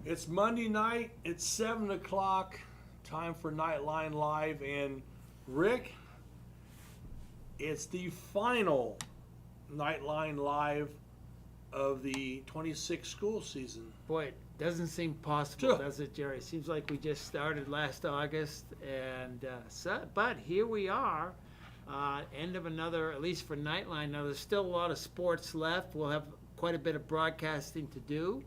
It's Monday night. It's 7 o'clock. Time for Knightline Live. And Rick, it's the final Knightline Live of the 26 school season. Boy, it doesn't seem possible, does it, Jerry? Seems like we just started last August, and but here we are, end of another, at least for Knightline. Now, there's still a lot of sports left. We'll have quite a bit of broadcasting to do,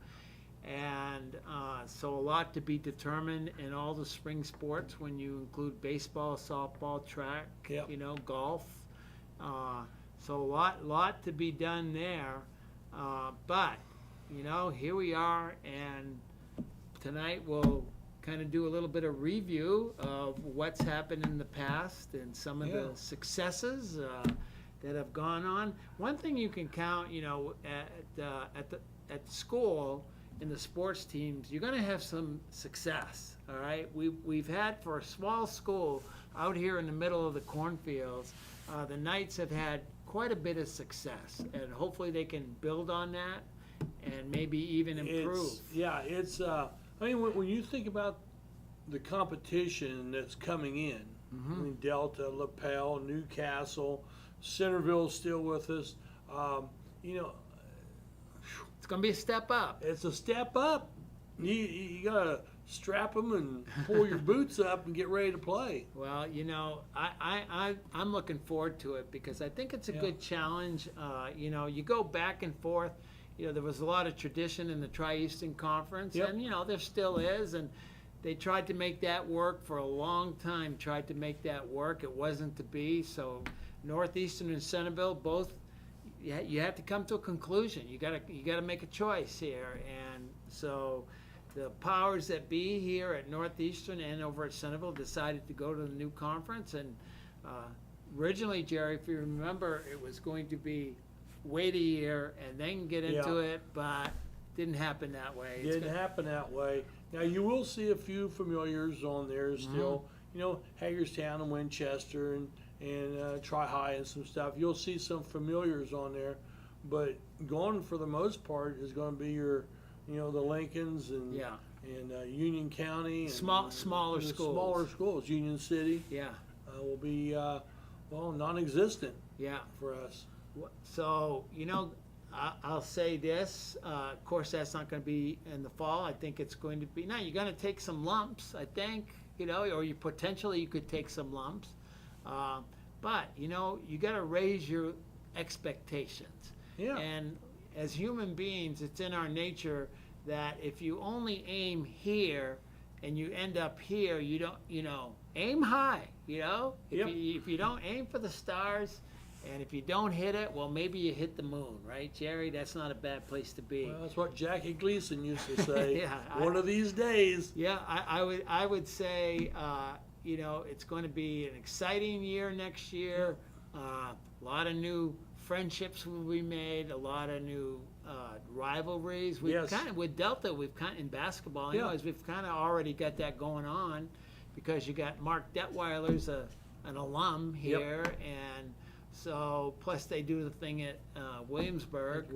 and so a lot to be determined in all the spring sports when you include baseball, softball, track, golf. So a lot to be done there. But, here we are, and tonight we'll kind of do a little bit of review of what's happened in the past and some of the successes that have gone on. One thing you can count, at school, in the sports teams, you're going to have some success, all right? We've had, for a small school out here in the middle of the cornfields, the Knights have had quite a bit of success, and hopefully they can build on that and maybe even improve. When you think about the competition that's coming in, I mean, Delta, LaPel, Newcastle, Centerville's still with us, it's going to be a step up. It's a step up. You got to strap them and pull your boots up and get ready to play. Well, I'm looking forward to it because I think it's a good challenge. You go back and forth. There was a lot of tradition in the Tri-Eastern Conference, and, there still is, and they tried to make that work for a long time, It wasn't to be, so Northeastern and Centerville both, you have to come to a conclusion. You gotta make a choice here, and so the powers that be here at Northeastern and over at Centerville decided to go to the new conference. And originally, Jerry, if you remember, it was going to be wait a year and then get into it, but didn't happen that way. Happen that way. Now, you will see a few familiars on there still. Hagerstown and Winchester and Tri-High and some stuff. You'll see some familiars on there, but gone for the most part is going to be your the Lincolns and Union County and smaller schools. Smaller schools. Union City will be non-existent for us. So I'll say this. Of course, that's not going to be in the fall. I think it's going to be now. You're going to take some lumps. I think or you potentially could take some lumps. But you got to raise your expectations. Yeah. And as human beings, it's in our nature that if you only aim here and you end up here, you don't, aim high, If you don't aim for the stars and if you don't hit it, well, maybe you hit the moon, right, Jerry? That's not a bad place to be. Well, that's what Jackie Gleason used to say. One of these days. Yeah, I would say, it's going to be an exciting year next year. A lot of new friendships will be made, a lot of new rivalries. With Delta, in basketball, anyways, we've kind of already got that going on because you got Mark Detweiler's an alum here, and so plus they do the thing at Williamsburg.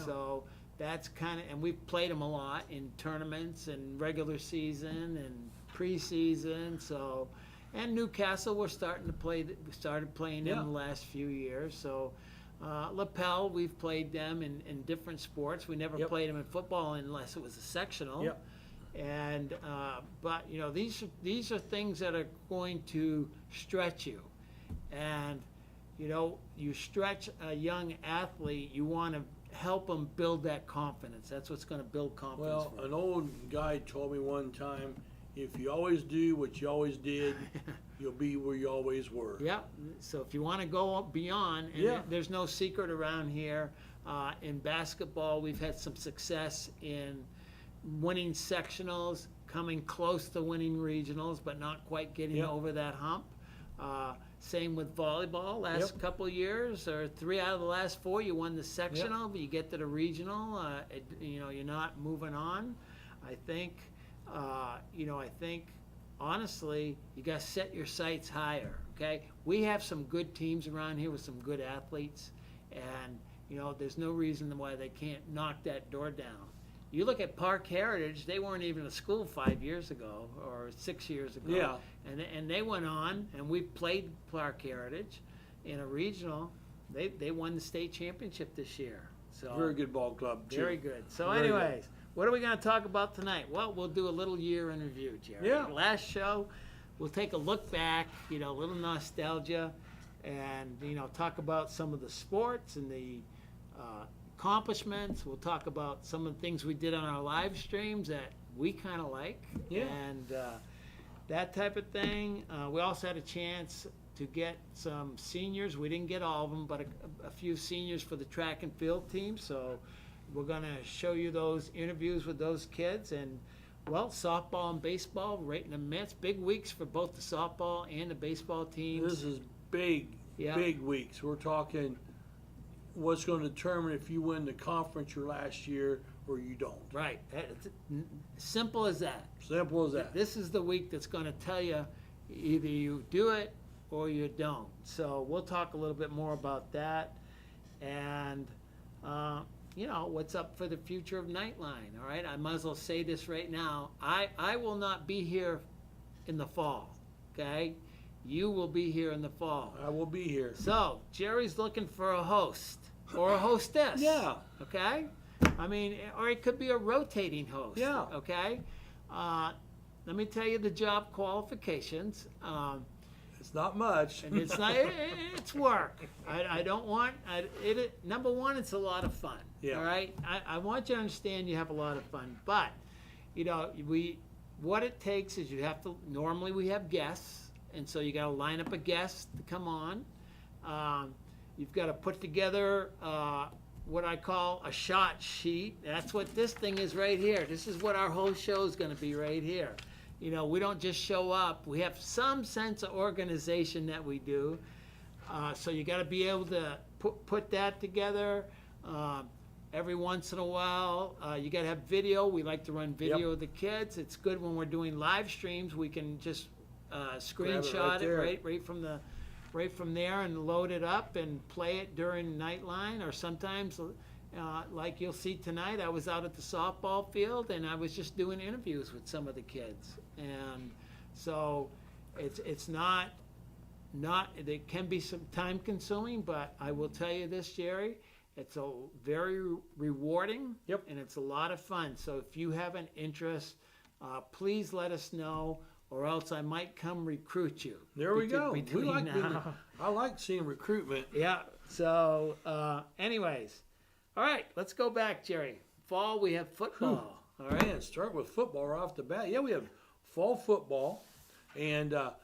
So that's and we've played them a lot in tournaments and regular season and preseason. So, and Newcastle, we started playing them the last few years. So, LaPel, we've played them in different sports. We never played them in football unless it was a sectional. And but these are things that are going to stretch you, and you stretch a young athlete. You want to help them build that confidence. That's what's going to build confidence. Well, an old guy told me one time, if you always do what you always did, you'll be where you always were. Yeah. So if you want to go beyond, and there's no secret around here. In basketball, we've had some success in winning sectionals, coming close to winning regionals, but not quite getting over that hump. Same with volleyball. Last couple of years, or 3 out of the last 4, you won the sectional, but you get to the regional, you're not moving on. I think, honestly, you got to set your sights higher. Okay, we have some good teams around here with some good athletes, and there's no reason why they can't knock that door down. you look at Park Heritage, they weren't even a school 5 years ago or 6 years ago. Yeah. And they went on, and we played Park Heritage in a regional. They won the state championship this year. So Very good ball club, too. very good. So Very good. anyways, what are we going to talk about tonight? Well, we'll do a little year in review, Jerry. Yeah. Last show, we'll take a look back, a little nostalgia, and, talk about some of the sports and the accomplishments. We'll talk about some of the things we did on our live streams that we kind of like. Yeah. And that type of thing. We also had a chance to get some seniors. We didn't get all of them, but a few seniors for the track and field team. So we're going to show you those interviews with those kids. And, well, softball and baseball right in the midst. Big weeks for both the softball and the baseball teams. This is big weeks. We're talking what's going to determine if you win the conference your last year or you don't. Right. It's simple as that. Simple as that. This is the week that's going to tell you either you do it or you don't. So we'll talk a little bit more about that. And, what's up for the future of Knightline, all right? I might as well say this right now. I will not be here in the fall, okay? You will be here in the fall. I will be here. So, Jerry's looking for a host or a hostess. Yeah. Okay? I mean, or it could be a rotating host. Yeah. Okay? Let me tell you the job qualifications. It's not much. And it's not, it's work. I don't want, number one, it's a lot of fun. Yeah. All right? I want you to understand you have a lot of fun. But, what it takes is normally we have guests. And so you got to line up a guest to come on. You've got to put together what I call a shot sheet. That's what this thing is right here. This is what our whole show is going to be right here. We don't just show up. We have some sense of organization that we do. So you got to be able to put that together. Every once in a while, you got to have video. We like to run video of the kids. It's good when we're doing live streams. We can just screenshot it right from there and load it up and play it during Knightline. Or sometimes, like you'll see tonight, I was out at the softball field and I was just doing interviews with some of the kids. And so it's not it can be some time consuming, but I will tell you this, Jerry, it's a very rewarding. Yep. And it's a lot of fun. So if you have an interest, please let us know, or else I might come recruit you. There we go. Between now. I like seeing recruitment. Yeah. So, anyways, all right. Let's go back, Jerry. Fall, we have football. All right. Man, start with football right off the bat. Yeah, we have fall football, and the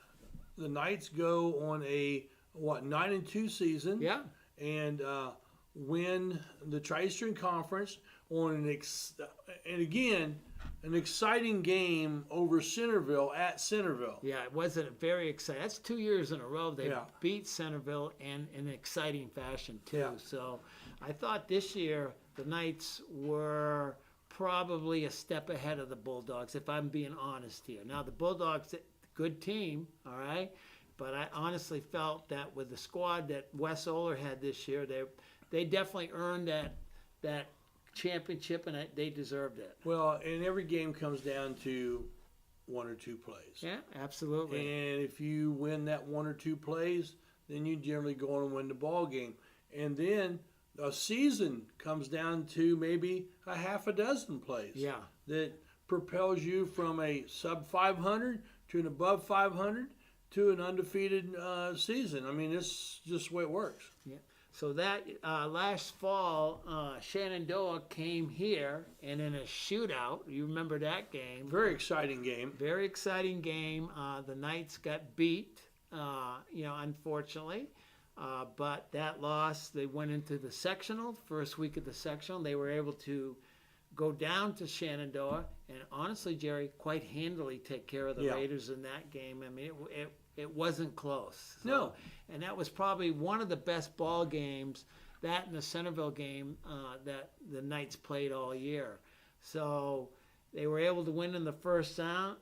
Knights go on a 9-2 season. Yeah. And win the Tri-Eastern Conference on an exciting game over Centerville at Centerville. Yeah, it wasn't very exciting. That's 2 years in a row they Yeah. beat Centerville in an exciting fashion, too. Yeah. So I thought this year the Knights were probably a step ahead of the Bulldogs, if I'm being honest here. Now, the Bulldogs, good team, all right? But I honestly felt that with the squad that Wes Oler had this year, they definitely earned that championship, and they deserved it. Well, and every game comes down to one or two plays. Yeah, absolutely. And if you win that one or two plays, then you generally go on and win the ball game. And then a season comes down to maybe a half a dozen plays. Yeah. That propels you from a sub 500 to an above 500 to an undefeated season. I mean, it's just the way it works. Yeah. So that last fall, Shenandoah came here, and in a shootout, you remember that game? Very exciting game. Very exciting game. The Knights got beat, unfortunately. But that loss, they went into the sectional, first week of the sectional. They were able to go down to Shenandoah and honestly, Jerry, quite handily take care of the Raiders in that game. I mean, it wasn't close. So, no. And that was probably one of the best ball games, that and the Centerville game, that the Knights played all year. So they were able to win in the first round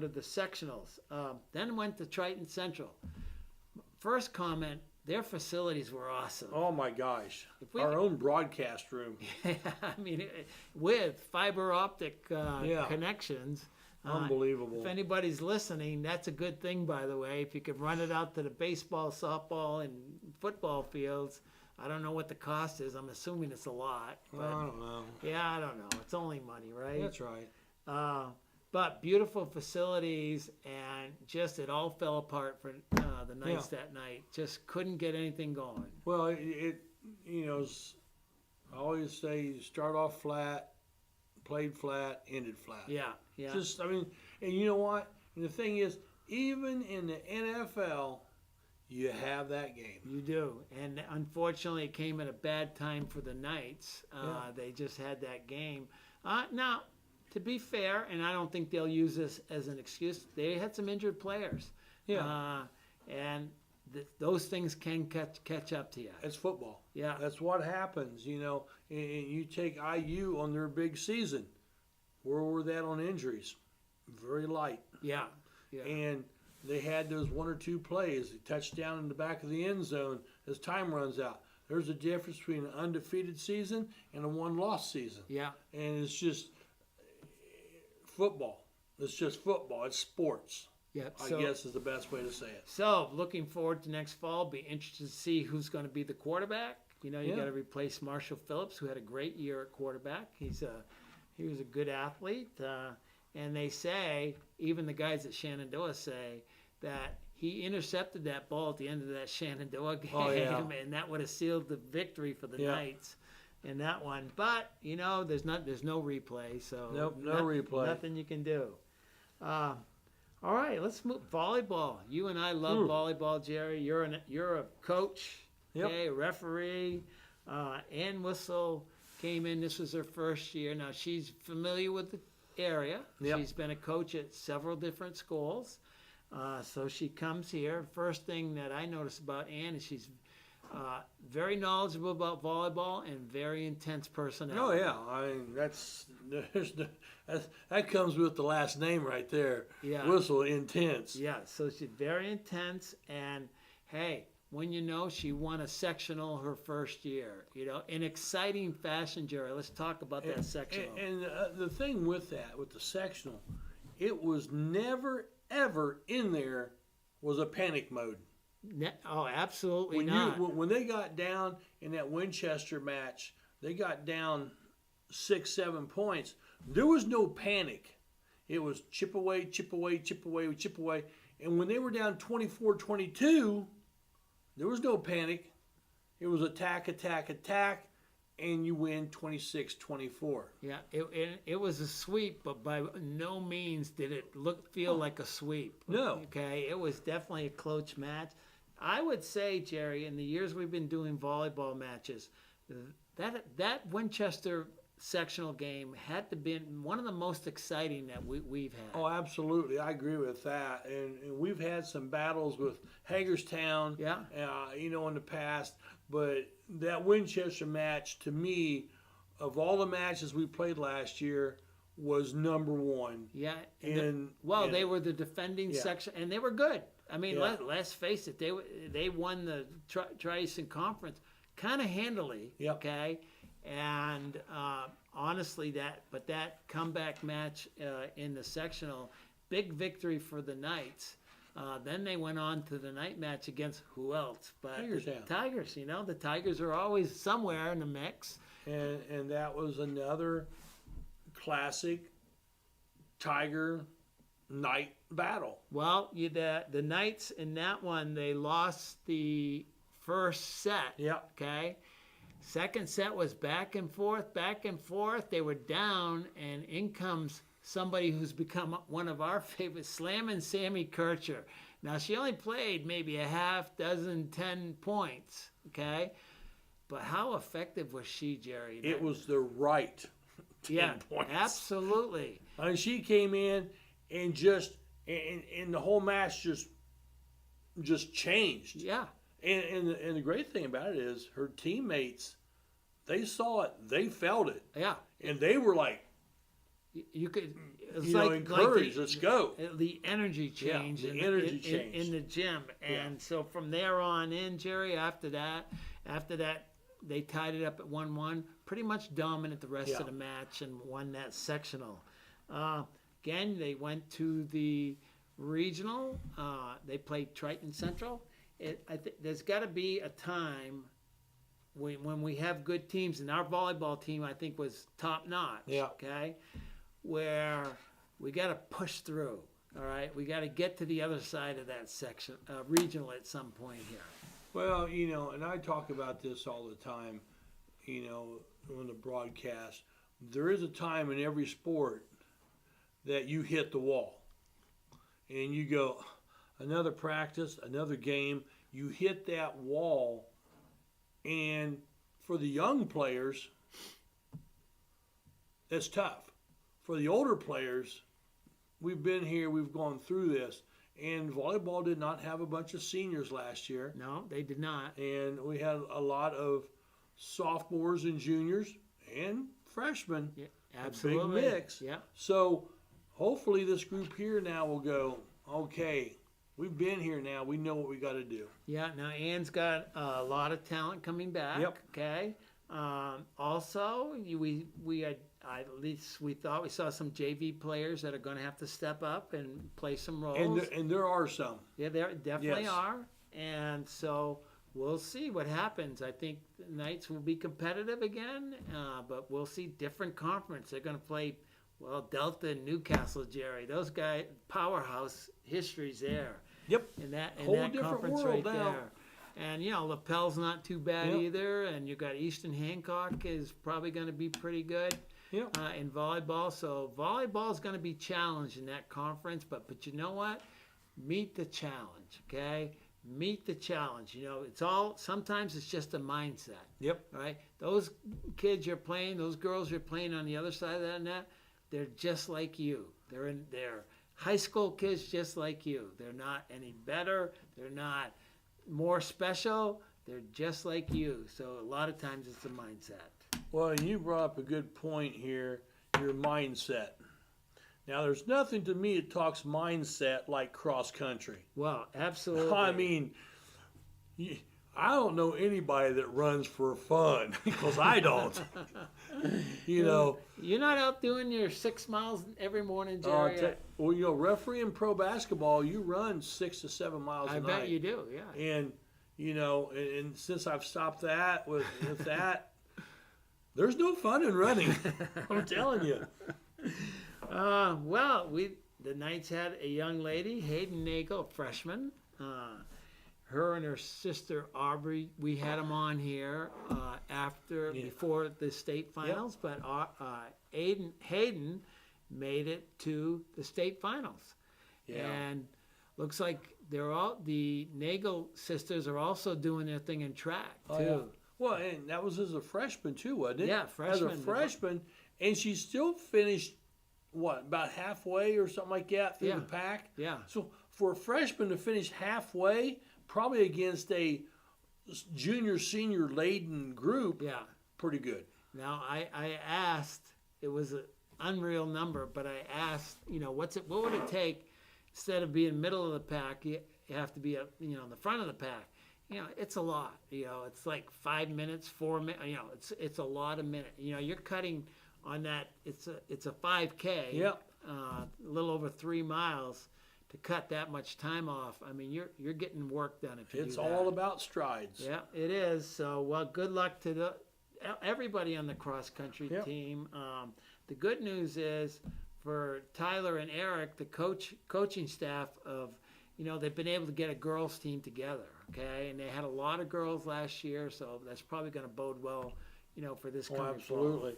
of the sectionals. Then went to Triton Central. First comment their facilities were awesome. Oh my gosh, If we- our own broadcast room. I mean, with fiber optic Yeah. connections. Unbelievable. If anybody's listening, that's a good thing, by the way. If you could run it out to the baseball, softball, and football fields, I don't know what the cost is. I'm assuming it's a lot. But, I don't know. yeah, I don't know. It's only money, right? That's right. But beautiful facilities, and just it all fell apart for the Knights that night. Just couldn't get anything going. Well, I always say you start off flat, played flat, ended flat. Yeah. And you know what? And the thing is, even in the NFL, you have that game. You do, and unfortunately, it came at a bad time for the Knights. They just had that game. Now, to be fair, and I don't think they'll use this as an excuse, they had some injured players. Yeah. And those things can catch up to you. It's football. Yeah. That's what happens, And you take IU on their big season. Where were they at on injuries? Very light. Yeah. And they had those one or two plays, a touchdown in the back of the end zone as time runs out. There's a difference between an undefeated season and a one-loss season. Yeah. And it's just football. It's just football. It's sports. Yep. I guess is the best way to say it. So, looking forward to next fall. Be interested to see who's going to be the quarterback. You got to replace Marshall Phillips, who had a great year at quarterback. He was a good athlete. And they say, even the guys at Shenandoah say, that he intercepted that ball at the end of that Shenandoah game, and that would have sealed the victory for the Knights in that one. But there's no replay, so no replay. Nothing you can do. All right, let's move volleyball. You and I love volleyball, Jerry. You're a coach, okay, a referee. Ann Whistle came in. This was her first year. Now she's familiar with the area. Yep. She's been a coach at several different schools. So she comes here. First thing that I noticed about Ann is she's very knowledgeable about volleyball and very intense personality. Oh yeah, I mean that comes with the last name right there. Yeah. Whistle, intense. Yeah, so she's very intense, and hey, when she won a sectional her first year. In exciting fashion, Jerry. Let's talk about that sectional. And the thing with the sectional, it was never ever in there was a panic mode. Oh, absolutely not. When they got down in that Winchester match, they got down 6-7 points. There was no panic. It was chip away, chip away, chip away, chip away. And when they were down 24-22, there was no panic. It was attack, attack, attack, and you win 26-24. Yeah, it was a sweep, but by no means did it feel like a sweep. No. Okay, it was definitely a close match. I would say, Jerry, in the years we've been doing volleyball matches, that Winchester sectional game had to be one of the most exciting that we've had. Oh, absolutely. I agree with that. And we've had some battles with Hagerstown, in the past. But that Winchester match, to me, of all the matches we played last year, was number one. Yeah. They were the defending section, and they were good. I mean, let's face it, they won the Tri-Eastern Conference kind of handily. Yep. Okay. And honestly, that comeback match in the sectional, big victory for the Knights. Then they went on to the night match against who else? But Hagerstown. The Tigers. The Tigers are always somewhere in the mix. And that was another classic Tiger Knight battle. Well, the Knights in that one, they lost the first set. Yeah. Okay. Second set was back and forth, back and forth. They were down, and in comes somebody who's become one of our favorites, Slammin' Sammy Kircher. Now, she only played maybe a half dozen, 10 points, okay? But how effective was she, Jerry? It was the right 10 points. Absolutely. I mean, she came in and and the whole match just changed. Yeah. And the great thing about it is her teammates, they saw it, they felt it. Yeah. And they were like, You could, it's you know, like encourage. Let's go. the energy change, the energy in, change. in the gym, and so from there on in, Jerry. After that, they tied it up at 1-1, pretty much dominant the rest of the match and won that sectional. Again, they went to the regional. They played Triton Central. I think there's got to be a time when we have good teams, and our volleyball team I think was top notch. Yeah. Okay, where we got to push through. All right, we got to get to the other side of that section, regional at some point here. Well, you know, and I talk about this all the time, you know, on the broadcast. There is a time in every sport that you hit the wall and you go, another practice, another game, you hit that wall. And for the young players, that's tough. For the older players, we've been here, we've gone through this. And volleyball did not have a bunch of seniors last year. No, they did not. And we had a lot of sophomores and juniors and freshmen. Yeah, absolutely. A big mix. Yeah. So hopefully this group here now will go, okay, we've been here now. We know what we got to do. Yeah, now Ann's got a lot of talent coming back. Yep. Okay. Also, we had, at least we thought we saw some JV players that are going to have to step up and play some roles. And there are some. Yeah, there definitely Yes. are. And so we'll see what happens. I think the Knights will be competitive again, but we'll see different conference. They're going to play, well, Delta and Newcastle, Jerry. Those guys, powerhouse history's there. Yep. In that Whole that different conference world right now. there. And, you know, Lapel's not too bad Yep. either. And you got Easton Hancock is probably going to be pretty good Yep. in volleyball. So volleyball is going to be challenged in that conference. But you know what? Meet the challenge, okay? Meet the challenge. You know, sometimes it's just a mindset. Yep. Right? Those kids you're playing, those girls you're playing on the other side of that net, they're just like you. They're high school kids just like you. They're not any better. They're not more special. They're just like you. So a lot of times it's a mindset. Well, and you brought up a good point here, your mindset. Now, there's nothing to me that talks mindset like cross country. Well, absolutely. I mean, I don't know anybody that runs for fun because I don't. You know. You're not out doing your 6 miles every morning, Jerry. Well, you know, refereeing pro basketball, you run 6 to 7 miles a I night. bet you do, yeah. And, you know, and since I've stopped that with that, there's no fun in running. I'm telling you. Well, the Knights had a young lady, Hayden Nagel, a freshman. Her and her sister Aubrey, we had them on here before the state finals, but Hayden made it to the state finals. Yeah. And looks like the Nagel sisters are also doing their thing in track too. Oh, yeah. Well, and that was as a freshman too, wasn't it? Yeah, freshman. As a freshman, and she still finished, about halfway or something like that through the pack? Yeah. So for a freshman to finish halfway, probably against a junior-senior laden group, pretty good. Now, I asked, it was an unreal number, but I asked, you know, what would it take, instead of being middle of the pack, you have to be, in the front of the pack. You know, it's a lot. You know, it's like 5 minutes, 4 minutes. You know, it's a lot of minutes. You know, you're cutting on that. It's a 5K. Yep. A little over 3 miles to cut that much time off. I mean, you're getting work done if you do that. It's all about strides. Yeah, it is. So, well, good luck to everybody on the cross country team. The good news is for Tyler and Eric, the coaching staff of, they've been able to get a girls team together. Okay, and they had a lot of girls last year, so that's probably going to bode well, for this coming absolutely.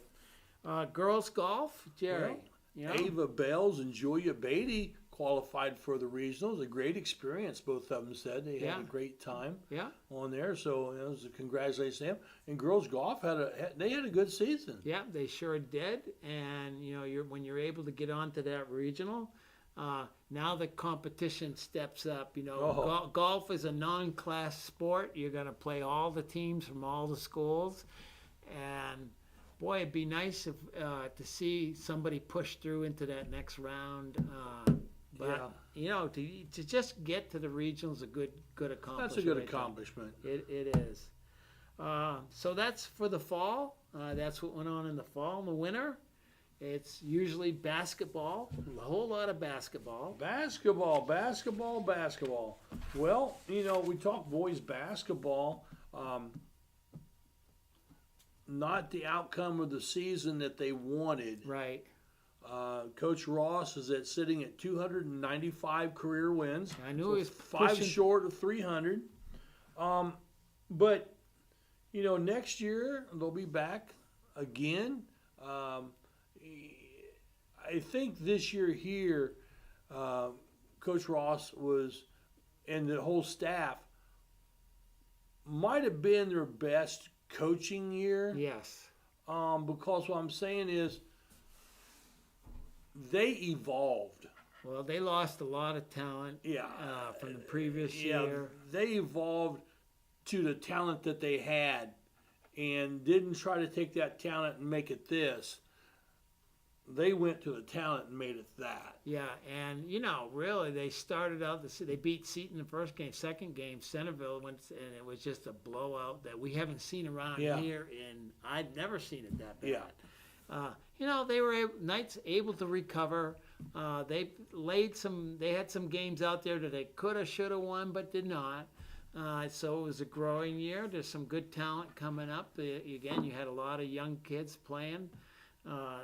fall. Girls golf, Jerry. Ava Bells and Julia Beatty qualified for the regionals. A great experience, both of them said. They had a great time on there. So it was a congratulations to them. And girls golf had a good season. Yeah, they sure did. And when you're able to get onto that regional, now the competition steps up. Golf is a non-class sport. You're going to play all the teams from all the schools, and boy, it'd be nice if to see somebody push through into that next round. But to just get to the regionals, a good accomplishment. That's a good accomplishment. It is. So that's for the fall. That's what went on in the fall. In the winter, it's usually basketball. A whole lot of basketball. Basketball. Well, we talk boys basketball. Not the outcome of the season that they wanted. Right. Coach Ross is sitting at 295 career wins. I knew he was five pushing. short of 300. But next year they'll be back again. I think this year here, Coach Ross and the whole staff might have been their best coaching year. Yes. Because what I'm saying is they evolved. Well, they lost a lot of talent. Yeah. From the previous year. They evolved to the talent that they had, and didn't try to take that talent and make it this. They went to the talent and made it that. Yeah, and really, they started out. They beat Seton the first game. Second game, Centerville went, and it was just a blowout that we haven't seen around here. And I'd never seen it that bad. Yeah. They were Knights able to recover. They had some games out there that they could have, should have won, but did not. So it was a growing year. There's some good talent coming up. Again, you had a lot of young kids playing.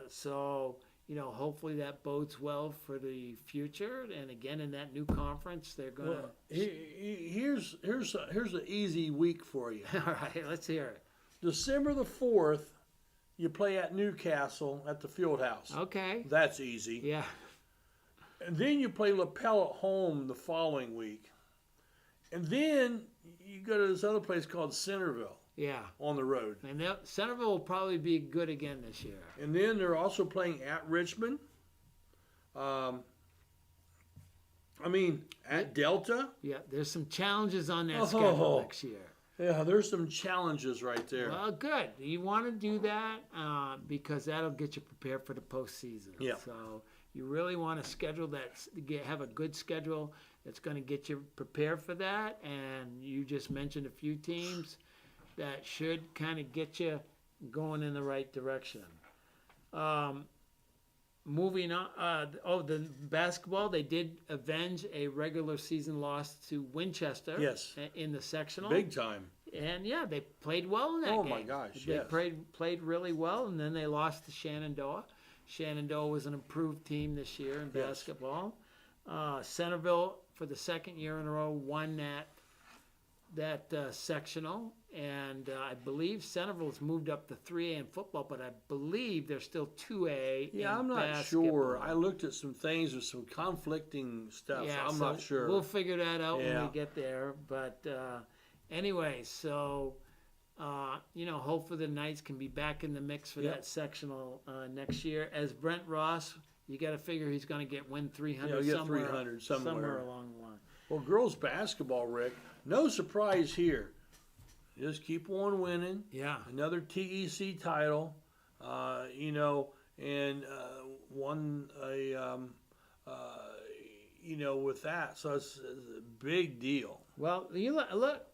So hopefully that bodes well for the future. And again, in that new conference, they're going to. Well, here's an easy week for you. All right, let's hear it. December the 4th, you play at Newcastle at the Field House. Okay. That's easy. Yeah. And then you play LaPel at home the following week. And then you go to this other place called Centerville. Yeah. On the road. And Centerville will probably be good again this year. And then they're also playing at Richmond. At Delta. Yeah, there's some challenges on that schedule next year. Yeah, there's some challenges right there. Well, good. You want to do that because that'll get you prepared for the postseason. Yeah. So you really want to schedule that, have a good schedule that's going to get you prepared for that. And you just mentioned a few teams that should kind of get you going in the right direction. Moving on, the basketball, they did avenge a regular season loss to Winchester. Yes. In the sectional. Big time. And they played well in that game. Oh my gosh, They yes. played really well, and then they lost to Shenandoah. Shenandoah was an improved team this year in basketball. Centerville, for the second year in a row, won that sectional, and I believe Centerville's moved up to 3A in football, but I believe they're still 2A in I'm not basketball. sure. I looked at some things with some conflicting stuff. Yeah, I'm not sure. We'll figure that out when Yeah. we get there. But anyway, so hopefully the Knights can be back in the mix for that sectional next year. As Brent Ross, you got to figure he's going to win 300 get somewhere, 300 somewhere somewhere along the line. Well, girls basketball, Rick, no surprise here. Just keep on winning. Yeah. Another TEC title, and won with that. So it's a big deal. Well, you look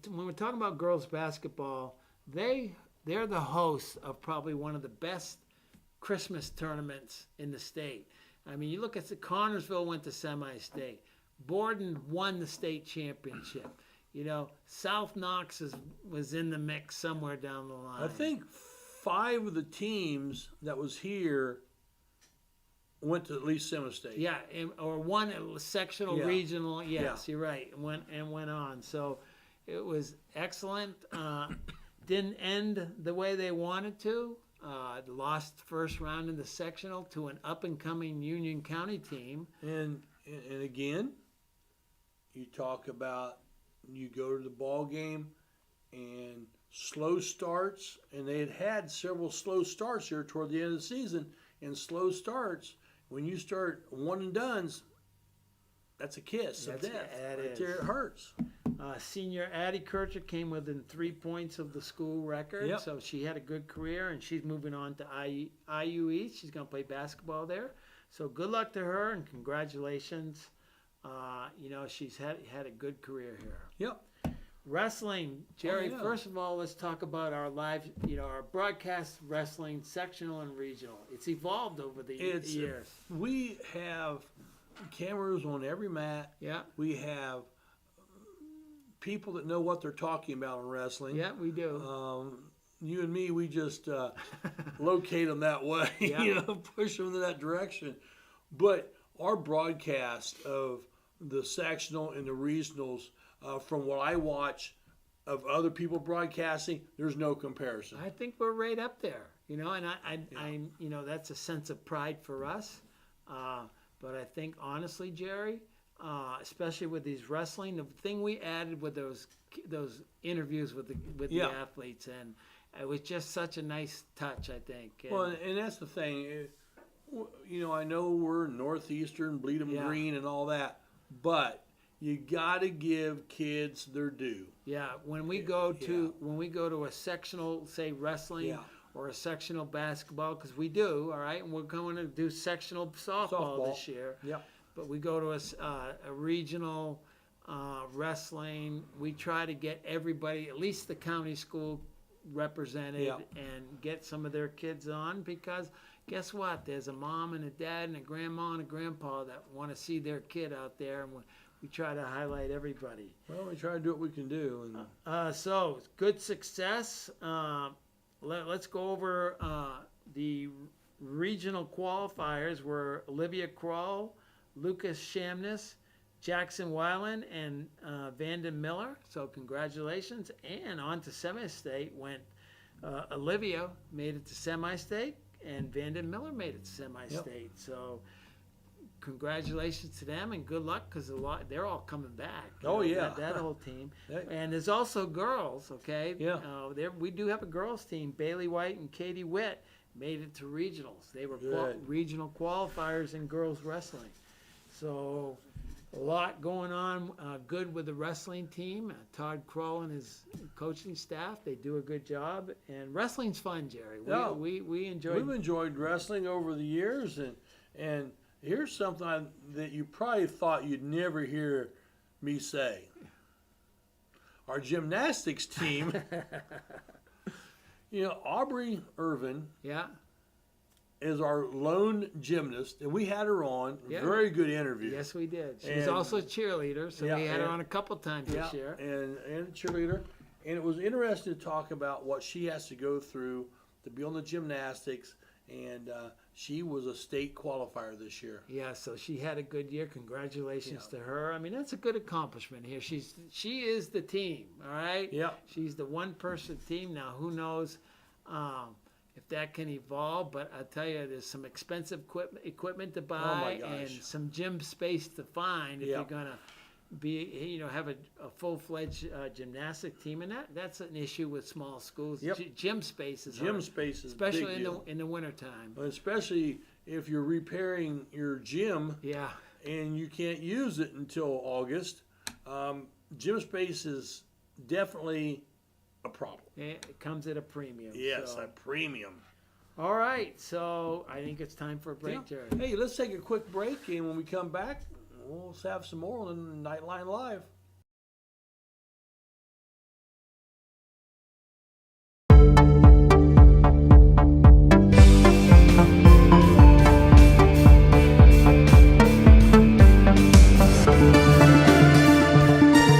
when we're talking about girls basketball, they're the hosts of probably one of the best Christmas tournaments in the state. I mean, you look at Connorsville went to semi-state. Borden won the state championship. South Knox was in the mix somewhere down the line. I think 5 of the teams that was here went to at least semi-state. Yeah, or one sectional, regional. Yes, you're right. Went on. So it was excellent. Didn't end the way they wanted to. Lost first round in the sectional to an up-and-coming Union County team. And again, you talk about you go to the ball game and slow starts, and they had several slow starts here toward the end of the season. And slow starts, when you start one and dones, that's a kiss of death. Right there, it hurts. Senior Addie Kircher came within 3 points of the school record, Yep. so she had a good career, and she's moving on to IU East. She's going to play basketball there. So good luck to her, and congratulations. She's had a good career here. Yep. Wrestling, Jerry. yeah. First of all, let's talk about our live, our broadcast wrestling, sectional and regional. It's evolved over the years. We have cameras on every mat. Yeah, We have people that know what they're talking about in wrestling. yeah, we do. You and me, we just locate them that way, Yeah. push them in that direction. But our broadcast of the sectional and the regionals, from what I watch of other people broadcasting, there's no comparison. I think we're right up there, and I'm, that's a sense of pride for us. But I think honestly, Jerry, especially with these wrestling, the thing we added with those interviews with the athletes, and it was just such a nice touch, I think. Well, and that's the thing. I know we're northeastern, bleed 'em green, and all that, but you got to give kids their due. Yeah, when we go to a sectional, say wrestling, or a sectional basketball, because we do, all right, and we're going to do sectional softball this year. Yep. But we go to a regional wrestling. We try to get everybody, at least the county school, represented and get some of their kids on, because guess what? There's a mom and a dad and a grandma and a grandpa that want to see their kid out there, and we try to highlight everybody. Well, we try to do what we can do. So good success. Let's go over the regional qualifiers were Olivia Kroll, Lucas Shamness, Jackson Weiland, and Vanden Miller. So congratulations. And on to semi-state went Olivia made it to semi-state, and Vanden Miller made it to semi-state. So congratulations to them, and good luck, because they're all coming back. That whole team. And there's also girls, okay? Yeah. We do have a girls team. Bailey White and Katie Witt made it to regionals. They were regional qualifiers in girls wrestling. So a lot going on good with the wrestling team. Todd Kroll and his coaching staff, they do a good job. And wrestling's fun, Jerry. We enjoyed. We've enjoyed wrestling over the years, and here's something that you probably thought you'd never hear me say. Our gymnastics team, Aubrey Irvin is our lone gymnast, and we had her on. Yeah. Very good interview. Yes, we did. She's also a cheerleader, so we had her on a couple times this year. And a cheerleader. And it was interesting to talk about what she has to go through to be on the gymnastics, and she was a state qualifier this year. Yeah, so she had a good year. Congratulations to her. I mean, that's a good accomplishment here. She is the team, all right? Yeah. She's the one-person team. Now, who knows if that can evolve, but I'll tell you, there's some expensive equipment to buy and some gym space to find if you're going to have a full-fledged gymnastic team, and that's an issue with small schools. Gym space is hard, especially in the wintertime. Especially if you're repairing your gym and you can't use it until August. Gym space is definitely a problem. It comes at a premium. Yes, a premium. All right, so I think it's time for a break, Jerry. Hey, let's take a quick break, and when we come back, we'll have some more on Knightline Live.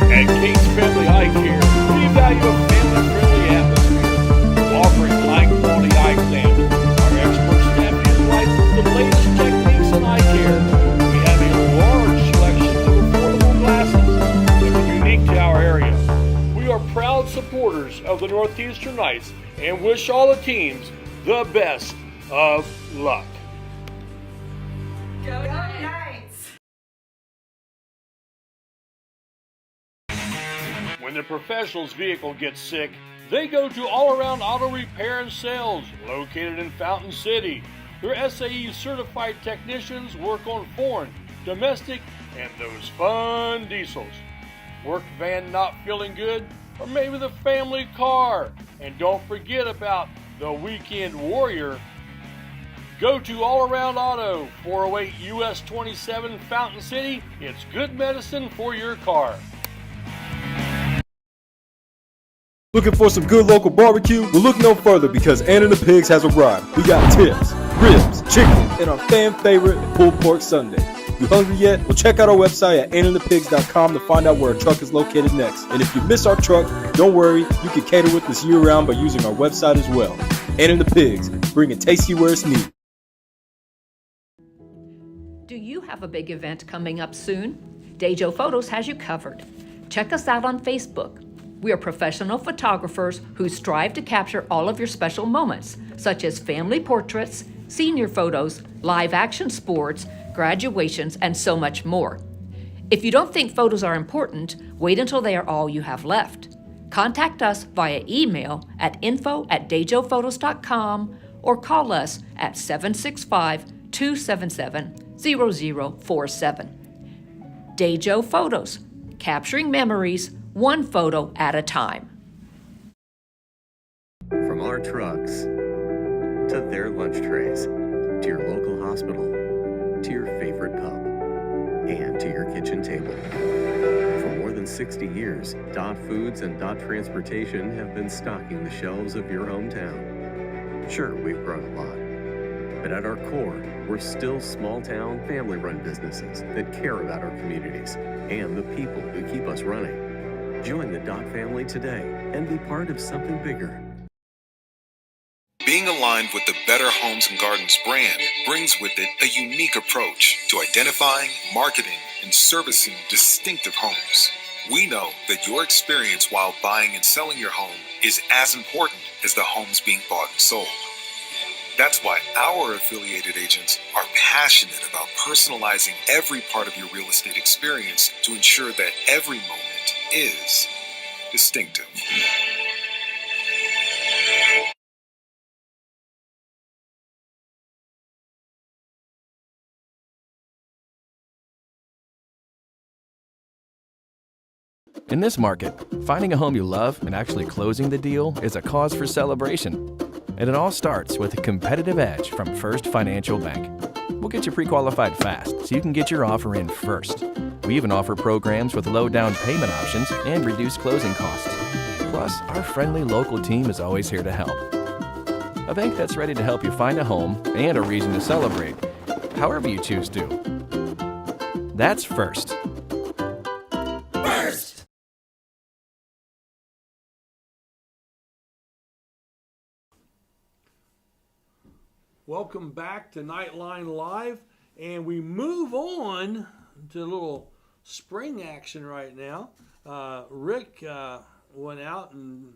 At Kate's Family Eye Care, we value a family-friendly atmosphere, offering high-quality eye exams. Our expert staff utilizes the latest techniques in eye care. We have a large selection of affordable glasses that are unique to our area. We are proud supporters of the Northeastern Knights and wish all the teams the best of luck. Go Knights! When the professional's vehicle gets sick, they go to All Around Auto Repair and Sales, located in Fountain City. Their SAE certified technicians work on foreign, domestic, and those fun diesels. Work van not feeling good? Or maybe the family car? And don't forget about the Weekend Warrior. Go to All Around Auto, 408 US 27 Fountain City. It's good medicine for your car. Looking for some good local barbecue? Well, look no further because Ann and the Pigs has arrived. We got tips, ribs, chicken, and our fan favorite, pulled pork sundae. You hungry yet? Well, check out our website at annandthepigs.com to find out where our truck is located next. And if you miss our truck, don't worry, you can cater with us year-round by using our website as well. Ann and the Pigs, bringing tasty where it's needed. Do you have a big event coming up soon? Dejo Photos has you covered. Check us out on Facebook. We are professional photographers who strive to capture all of your special moments, such as family portraits, senior photos, live action sports, graduations, and so much more. If you don't think photos are important, wait until they are all you have left. Contact us via email at info@dejophotos.com or call us at 765-277-0047. Dejo Photos, capturing memories one photo at a time. From our trucks to their lunch trays, to your local hospital, to your favorite pub, and to your kitchen table. For more than 60 years, Dot Foods and Dot Transportation have been stocking the shelves of your hometown. Sure, we've grown a lot, but at our core, we're still small-town, family-run businesses that care about our communities and the people who keep us running. Join the Dot family today and be part of something bigger. Being aligned with the Better Homes and Gardens brand brings with it a unique approach to identifying, marketing, and servicing distinctive homes. We know that your experience while buying and selling your home is as important as the homes being bought and sold. That's why our affiliated agents are passionate about personalizing every part of your real estate experience to ensure that every moment is distinctive. In this market, finding a home you love and actually closing the deal is a cause for celebration. And it all starts with a competitive edge from First Financial Bank. We'll get you pre-qualified fast so you can get your offer in first. We even offer programs with low down payment options and reduced closing costs. Plus, our friendly local team is always here to help. A bank that's ready to help you find a home and a reason to celebrate, however you choose to. That's First. First! Welcome back to Knightline Live, and we move on to a little spring action right now. Rick went out and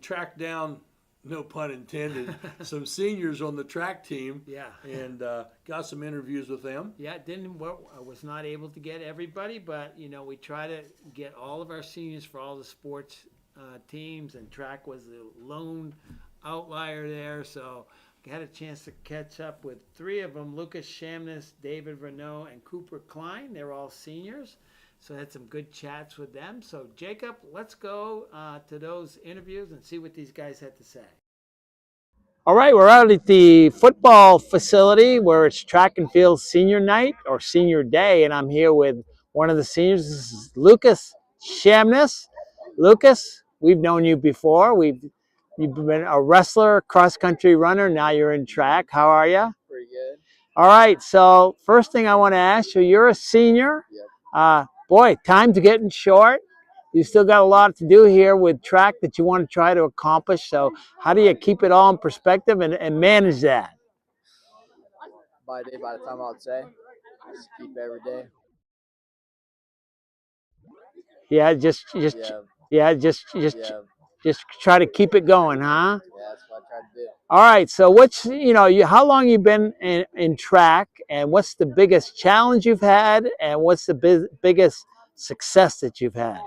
tracked down, no pun intended, some seniors on the track team. Yeah. And got some interviews with them. Yeah, I was not able to get everybody, but we try to get all of our seniors for all the sports teams, and track was the lone outlier there. So I had a chance to catch up with three of them: Lucas Shamness, David Renault, and Cooper Klein. They're all seniors, so I had some good chats with them. So Jacob, let's go to those interviews and see what these guys had to say. All right, we're out at the football facility where it's track and field senior night or senior day, and I'm here with one of the seniors. This is Lucas Shamness. Lucas, we've known you before. You've been a wrestler, cross-country runner. Now you're in track. How are you? Pretty good. All right, so first thing I want to ask you, you're a senior. Yep. Boy, time's getting short. You still got a lot to do here with track that you want to try to accomplish. So how do you keep it all in perspective and manage that? By day, by the time I would say, just keep every day. Yeah, just try to keep it going, huh? Yeah, that's what I try to do. All right, so how long you been in track, and what's the biggest challenge you've had, and what's the biggest success that you've had?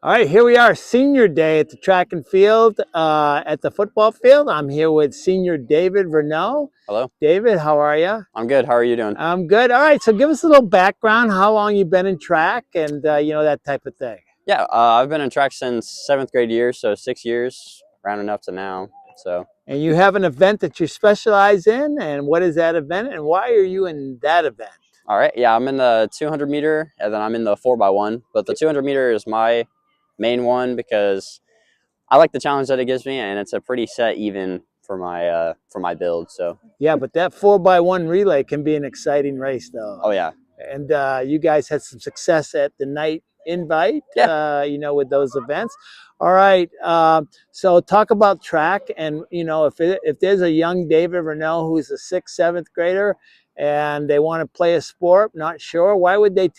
All right, here we are, senior day at the track and field, at the football field. I'm here with senior David Renault. Hello. David, how are you? I'm good. How are you doing? I'm good. All right, so give us a little background, how long you've been in track and, that type of thing. Yeah, I've been in track since 7th grade year, so 6 years, rounding up to now. So. And you have an event that you specialize in, and what is that event, and why are you in that event? All right, yeah, I'm in the 200 meter, and then I'm in the 4x1, but the 200 meter is my main one because I like the challenge that it gives me, and it's a pretty set even for my build. So. Yeah, but that 4x1 relay can be an exciting race, though. Oh yeah. And you guys had some success at the night invite, yeah. With those events. All right, so talk about track, and if there's a young David Renault who's a 6th, 7th grader, and they want to play a sport, not sure, why would they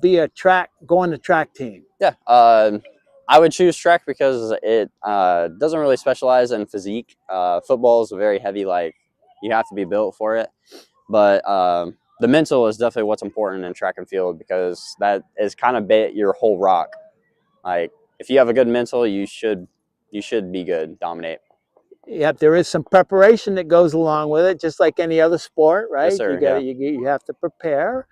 be go on the track team? Yeah, I would choose track because it doesn't really specialize in physique. Football is very heavy, you have to be built for it. But the mental is definitely what's important in track and field because that is kind of your whole rock. If you have a good mental, you should be good, dominate. Yep, there is some preparation that goes along with it, just like any other sport, right? Yes, sir, you have to prepare.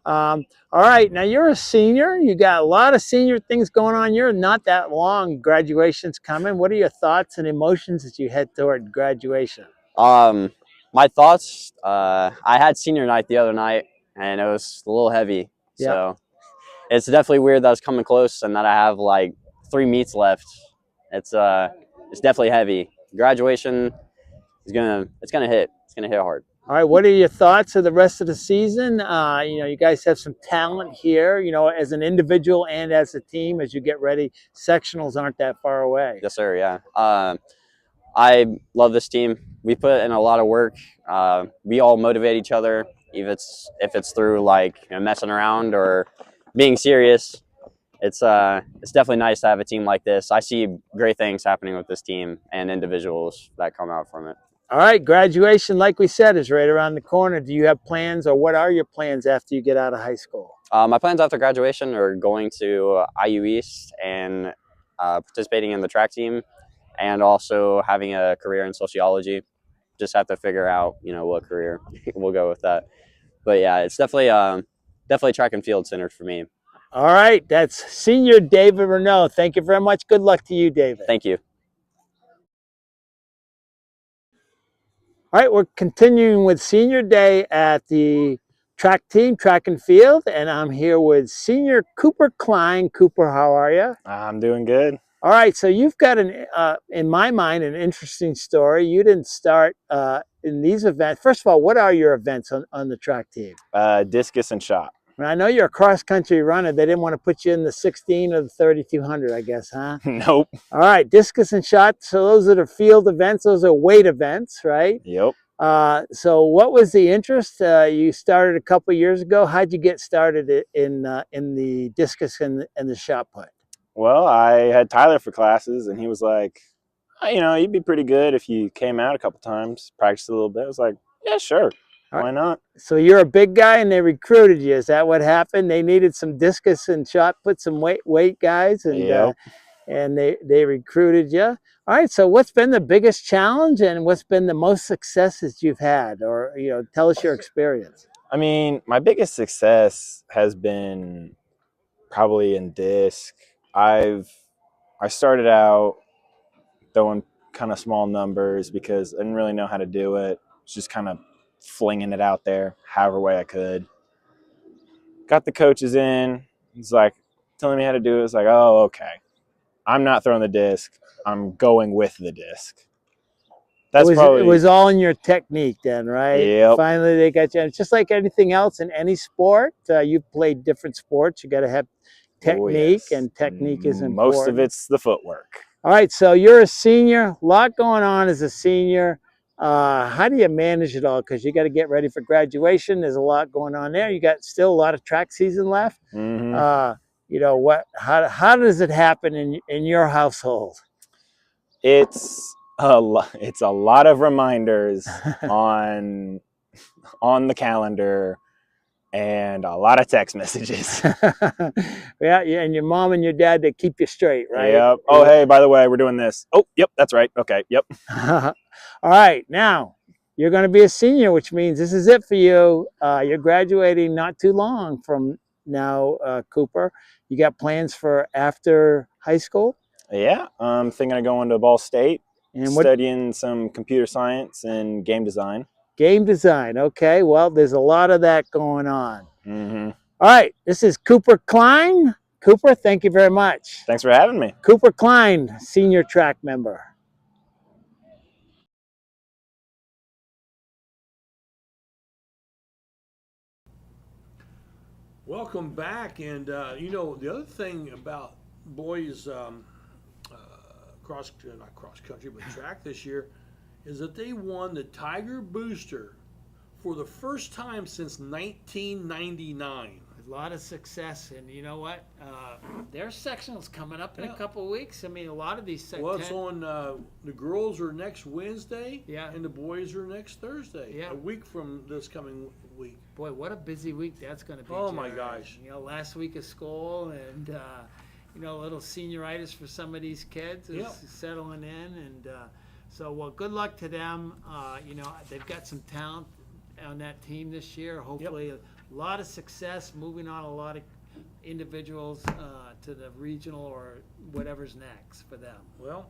All right, now you're a senior. You got a lot of senior things going on. You're not that long. Graduation's coming. What are your thoughts and emotions as you head toward graduation? My thoughts, I had senior night the other night, and it was a little heavy. Yep. So it's definitely weird that it's coming close and that I have 3 meets left. It's definitely heavy. Graduation is it's gonna hit hard. All right, what are your thoughts of the rest of the season? You guys have some talent here, as an individual and as a team as you get ready. Sectionals aren't that far away. Yes, sir, yeah. I love this team. We put in a lot of work. We all motivate each other, if it's through messing around or being serious. It's definitely nice to have a team like this. I see great things happening with this team and individuals that come out from it. All right, graduation, like we said, is right around the corner. Do you have plans, or what are your plans after you get out of high school? My plans after graduation are going to IU East and participating in the track team, and also having a career in sociology. Just have to figure out, what career we'll go with that. But yeah, it's definitely track and field centered for me. All right, that's senior David Renault. Thank you very much. Good luck to you, David. Thank you. All right, we're continuing with senior day at the track team, track and field, and I'm here with senior Cooper Klein. Cooper, how are you? I'm doing good. All right, so you've got in my mind, an interesting story. You didn't start in these events. First of all, what are your events on the track team? Discus and shot. I know you're a cross-country runner. They didn't want to put you in the 16 or the 3200, I guess, huh? Nope. All right, discus and shot. So those are the field events. Those are weight events, right? Yep. So what was the interest? You started a couple years ago. How'd you get started in the discus and the shot put? Well, I had Tyler for classes, and he was like, you'd be pretty good if you came out a couple times, practiced a little bit. I was like, yeah, sure. Why not? So you're a big guy, and they recruited you. Is that what happened? They needed some discus and shot put, some weight guys, and Yep. And they recruited you. All right. So what's been the biggest challenge, and what's been the most successes you've had, or tell us your experience. I mean, my biggest success has been probably in disc. I started out throwing kind of small numbers because I didn't really know how to do it. It's just kind of flinging it out there however way I could. Got the coaches in. He's like telling me how to do it. It's like, oh, okay. I'm not throwing the disc. I'm going with the disc. It was all in your technique then, right? Yep. Finally, they got you. It's just like anything else in any sport. You've played different sports. You got to have technique, and technique is important. Most of it's the footwork. All right, so you're a senior. A lot going on as a senior. How do you manage it all? Because you got to get ready for graduation. There's a lot going on there. You got still a lot of track season left. Mm-hmm. How does it happen in your household? It's a lot of reminders on the calendar and a lot of text messages. Yeah, and your mom and your dad, they keep you straight, right? Yep. Oh, hey, by the way, we're doing this. Oh, yep, that's right. Okay, yep. All right, now you're going to be a senior, which means this is it for you. You're graduating not too long from now, Cooper. You got plans for after high school? Yeah, I'm thinking of going to Ball State, And what studying some computer science and game design. game design? Okay, well, there's a lot of that going on. Mm-hmm. All right, this is Cooper Klein. Cooper, thank you very much. Thanks for having me. Cooper Klein, senior track member. Welcome back. And, you know, the other thing about boys not cross country, but track this year is that they won the Tiger Booster for the first time since 1999. A lot of success, and you know what? Their sectional's coming up in a couple of weeks. I mean, a lot of these Well, it's on, the girls are next Wednesday, Yeah. and the boys are next Thursday, Yeah. a week from this coming week. Boy, what a busy week that's going to be. Oh, my Jared. gosh. You know, last week of school, and you know, a little senioritis for some of these kids is Yep. settling in, and so well, good luck to them. You know, they've got some talent on that team this year. Hopefully, a lot of success, moving on a lot of individuals to the regional or whatever's next for them. Well,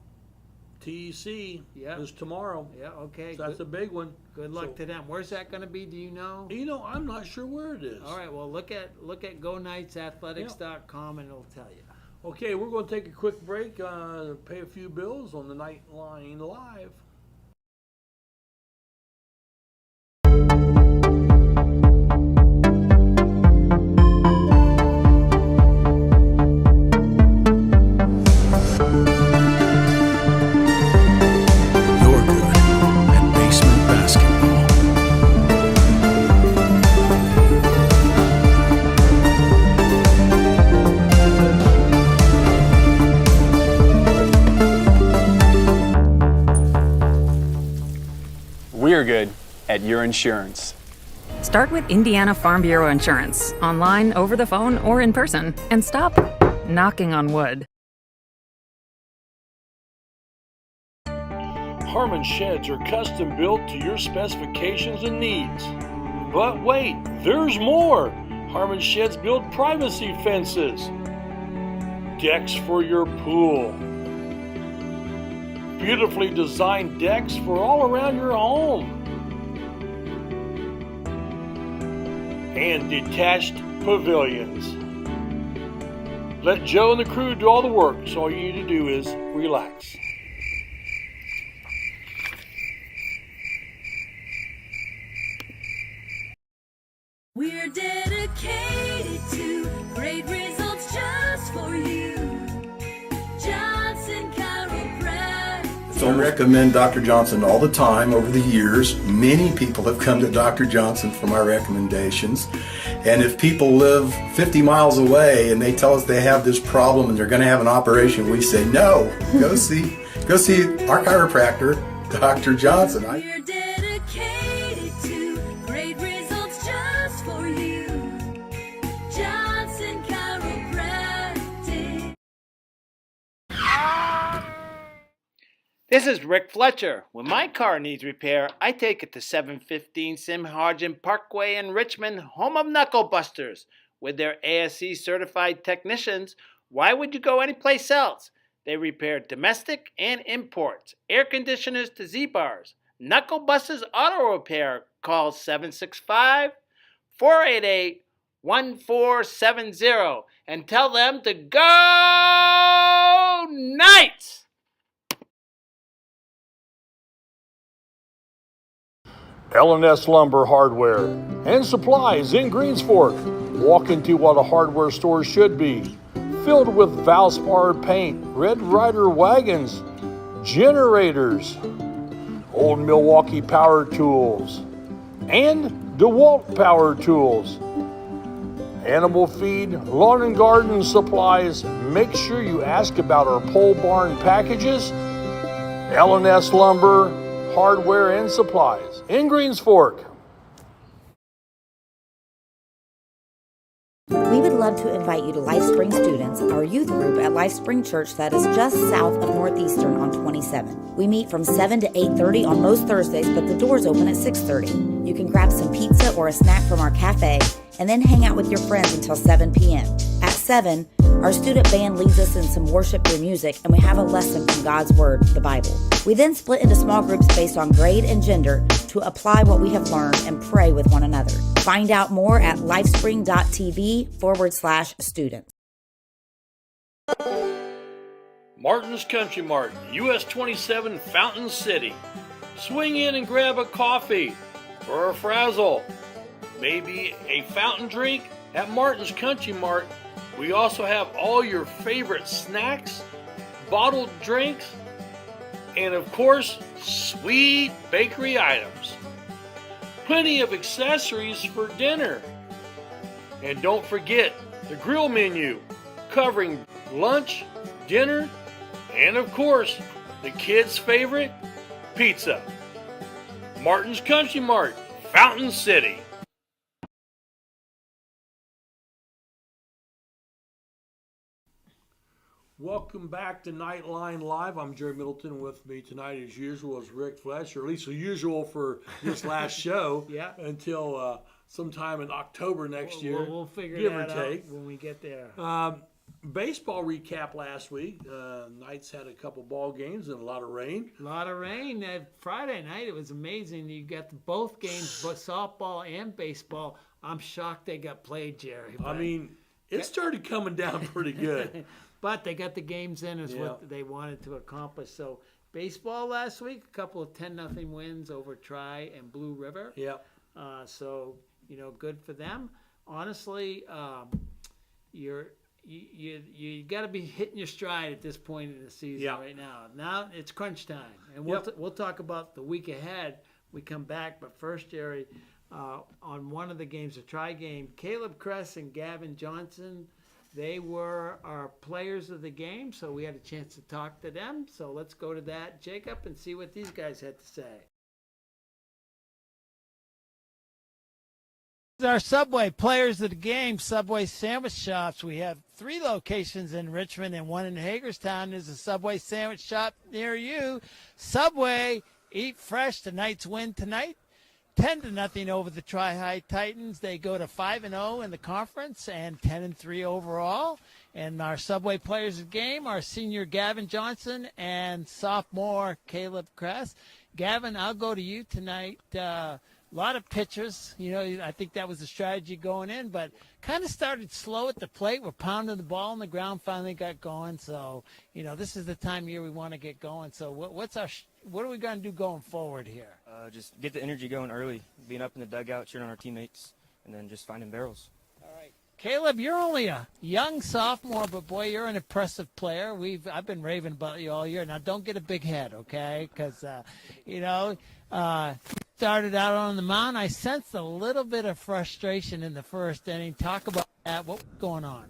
TEC Yeah. is tomorrow. Yeah, okay. So that's a big one. Good luck So- to them. Where's that going to be? Do you know? You know, I'm not sure where it is. All right. Well, look at GoKnightsAthletics.com and it'll tell you. Okay, we're going to take a quick break, pay a few bills on the Knightline Live. You're good at basement basketball. We're good at your insurance. Start with Indiana Farm Bureau Insurance, online, over the phone, or in person, and stop knocking on wood. Harmon sheds are custom built to your specifications and needs. But wait, there's more! Harmon sheds build privacy fences, decks for your pool, beautifully designed decks for all around your home, and detached pavilions. Let Joe and the crew do all the work, so all you need to do is relax. We're dedicated to great results just for you. Johnson Chiropractic. So I recommend Dr. Johnson all the time over the years. Many people have come to Dr. Johnson for my recommendations. And if people live 50 miles away and they tell us they have this problem and they're going to have an operation, we say, no, go see our chiropractor, Dr. Johnson. We're dedicated to great results just for you. Johnson Chiropractic. This is Rick Fletcher. When my car needs repair, I take it to 715 Simharjan Parkway in Richmond, home of Knuckle Busters. With their ASE certified technicians, why would you go anyplace else? They repair domestic and imports, air conditioners to Z-bars. Knuckle Busters Auto Repair. Call 765-488-1470 and tell them to go Knights! L&S Lumber Hardware and Supplies in Greens Fork. Walk into what a hardware store should be. Filled with Valspar paint, Red Ryder wagons, generators, old Milwaukee power tools, and DeWalt power tools. Animal feed, lawn and garden supplies. Make sure you ask about our pole barn packages. L&S Lumber Hardware and Supplies in Greens Fork. love to invite you to Life Spring Students, our youth group at Life Spring Church that is just south of Northeastern on 27. We meet from 7 to 8:30 on most Thursdays, but the doors open at 6:30. You can grab some pizza or a snack from our cafe and then hang out with your friends until 7 p.m. At 7, our student band leads us in some worship through music, and we have a lesson from God's Word, the Bible. We then split into small groups based on grade and gender to apply what we have learned and pray with one another. Find out more at lifespring.tv/students. Martin's Country Mart, US 27 Fountain City. Swing in and grab a coffee or a frazzle, maybe a fountain drink at Martin's Country Mart. We also have all your favorite snacks, bottled drinks, and of course, sweet bakery items. Plenty of accessories for dinner. And don't forget the grill menu covering lunch, dinner, and of course, the kids' favorite, pizza. Martin's Country Mart, Fountain City. Welcome back to Knightline Live. I'm Jerry Middleton. With me tonight, as usual, is Rick Flesh, or at least the usual for this last show. Yeah. Until sometime in October next year. We'll figure give that or take. out when we get there. Baseball recap last week. Knights had a couple ball games and a lot of rain. A lot of rain. Friday night, it was amazing. You got both games, both softball and baseball. I'm shocked they got played, Jerry. I mean, it started coming down pretty good. But they got the games in is what they wanted to accomplish. So baseball last week, a couple of 10-0 wins over Tri and Blue River. Yeah. So, good for them. Honestly, you got to be hitting your stride at this point in the season right now. Now it's crunch time, and we'll talk about the week ahead. We come back, but first, Jerry, on one of the games, a Tri game, Caleb Kress and Gavin Johnson. They were our players of the game, so we had a chance to talk to them. So let's go to that, Jacob, and see what these guys had to say. Our Subway players of the game, Subway sandwich shops. We have 3 locations in Richmond and 1 in Hagerstown. There's a Subway sandwich shop near you. Subway, eat fresh. The Knights win tonight. 10-0 over the Tri-High Titans. They go to 5-0 in the conference and 10-3 overall. And our Subway players of the game are senior Gavin Johnson and sophomore Caleb Kress. Gavin, I'll go to you tonight. A lot of pitchers. I think that was the strategy going in, but kind of started slow at the plate. We're pounding the ball on the ground, finally got going. So, this is the time of year we want to get going. So what are we going to do going forward here? Just get the energy going early, being up in the dugout, cheering on our teammates, and then just finding barrels. All right. Caleb, you're only a young sophomore, but boy, you're an impressive player. I've been raving about you all year. Now, don't get a big head, okay? Because, started out on the mound. I sensed a little bit of frustration in the first inning. Talk about that. What was going on?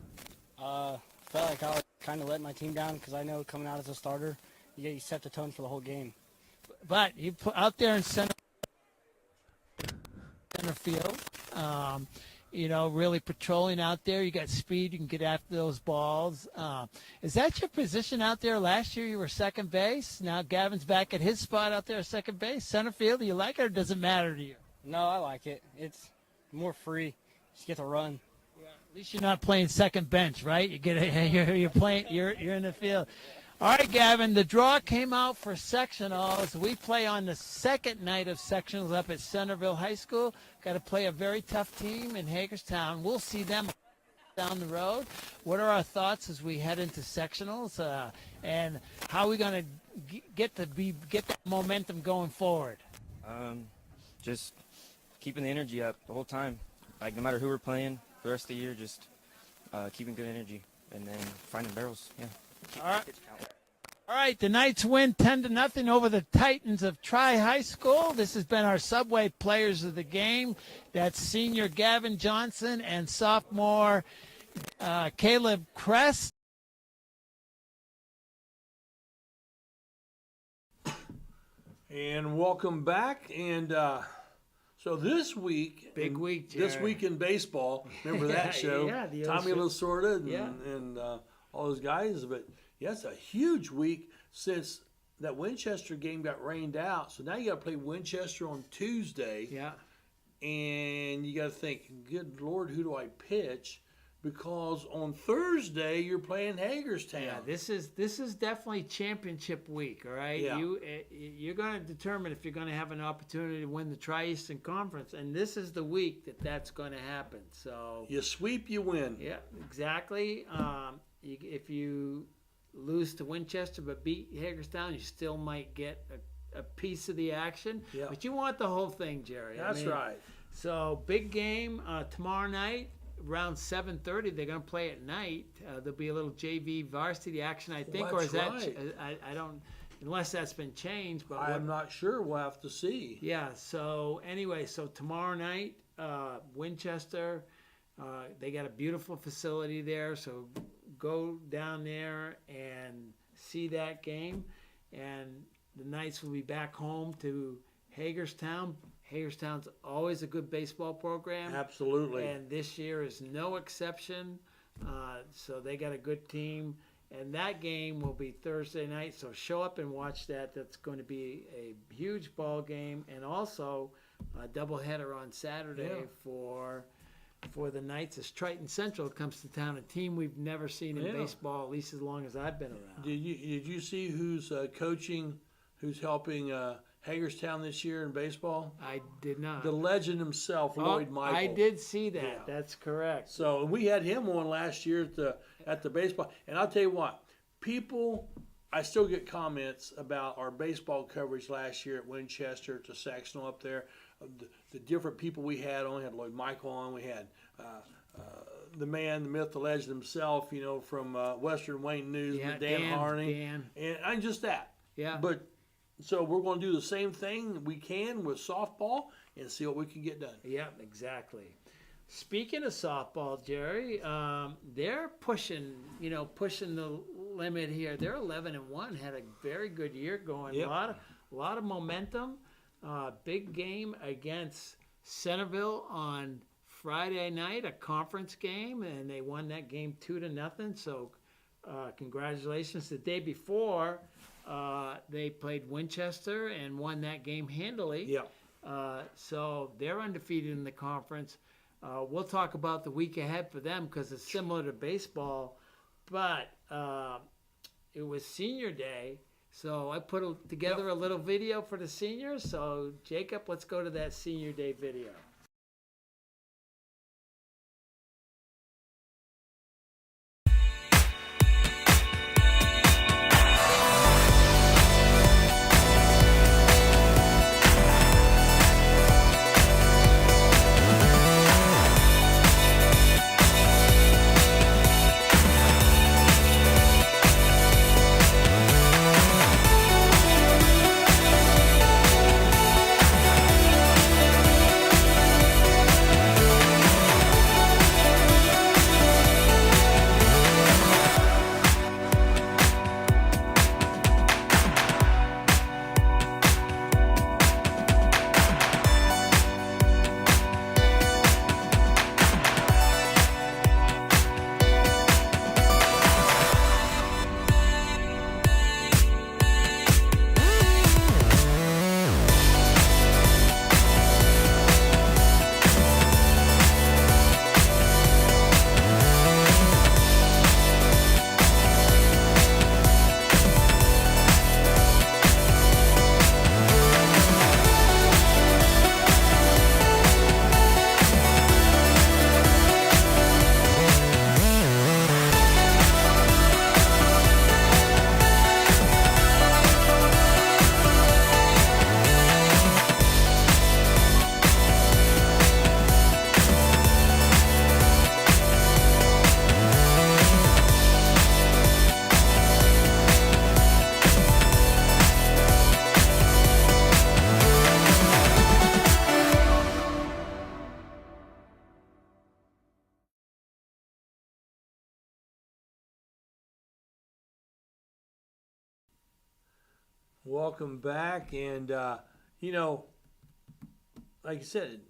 Felt like I was kind of letting my team down because I know coming out as a starter, you set the tone for the whole game. But you put out there in center field, really patrolling out there. You got speed. You can get after those balls. Is that your position out there? Last year you were second base. Now Gavin's back at his spot out there at second base. Center field, do you like it or does it matter to you? No, I like it. It's more free. Just get to run. Yeah, at least you're not playing second bench, right? You're playing. You're in the field. All right, Gavin, the draw came out for sectionals. We play on the second night of sectionals up at Centerville High School. Got to play a very tough team in Hagerstown. We'll see them down the road. What are our thoughts as we head into sectionals, and how are we going to get that momentum going forward? Just keeping the energy up the whole time. Like, no matter who we're playing for the rest of the year, just keeping good energy and then finding barrels. Yeah. All right, the Knights win 10-0 over the Titans of Tri-High School. This has been our Subway players of the game. That's senior Gavin Johnson and sophomore Caleb Kress. And welcome back. And So this week, Big week, This Jerry. week in baseball. Remember that show? Yeah, the Tommy old Lasorda and, Yeah. and all those guys. But yeah, it's a huge week since that Winchester game got rained out. So now you got to play Winchester on Tuesday. Yeah. And you got to think, good Lord, who do I pitch? Because on Thursday you're playing Hagerstown. Yeah, this is definitely championship week. All right, Yeah. you're going to determine if you're going to have an opportunity to win the Tri-Eastern Conference, and this is the week that's going to happen. So You sweep, you win. yeah, exactly. If you lose to Winchester but beat Hagerstown, you still might get a piece of the action. Yeah. But you want the whole thing, Jerry. That's right. So big game tomorrow night. Around 7:30, they're going to play at night. There'll be a little JV varsity action, I think, or is that's that? right. I don't, unless that's been changed. But I'm not sure. We'll have to see. Yeah. So anyway, so tomorrow night, Winchester, they got a beautiful facility there. So go down there and see that game, and the Knights will be back home to Hagerstown. Hagerstown's always a good baseball program. Absolutely. And this year is no exception. So they got a good team. And that game will be Thursday night. So show up and watch that. That's going to be a huge ball game. And also a doubleheader on Saturday for the Knights as Triton Central comes to town, a team we've never seen in baseball, at least as long as I've been around. Did you see who's coaching, who's helping Hagerstown this year in baseball? I did not. The legend himself, Lloyd Michael. I did see that. Yeah. That's correct. So we had him on last year at the baseball. And I'll tell you what, I still get comments about our baseball coverage last year at Winchester, to Saxonal up there. The different people we had on. We had Lloyd Michael on. We had the man, the myth, the legend himself, from Western Wayne News, Yeah, Dan Harney. Dan. And I'm just that. Yeah. But so we're going to do the same thing we can with softball and see what we can get done. Yeah, exactly. Speaking of softball, Jerry, they're pushing the limit here. They're 11-1, had a very good year going. Yep. A lot of momentum. Big game against Centerville on Friday night, a conference game, and they won that game 2-0. So, congratulations. The day before, they played Winchester and won that game handily. Yeah. So they're undefeated in the conference. We'll talk about the week ahead for them because it's similar to baseball, but it was senior day. So I put together a little video for the seniors. So Jacob, let's go to that senior day video. Welcome back. And, like I said,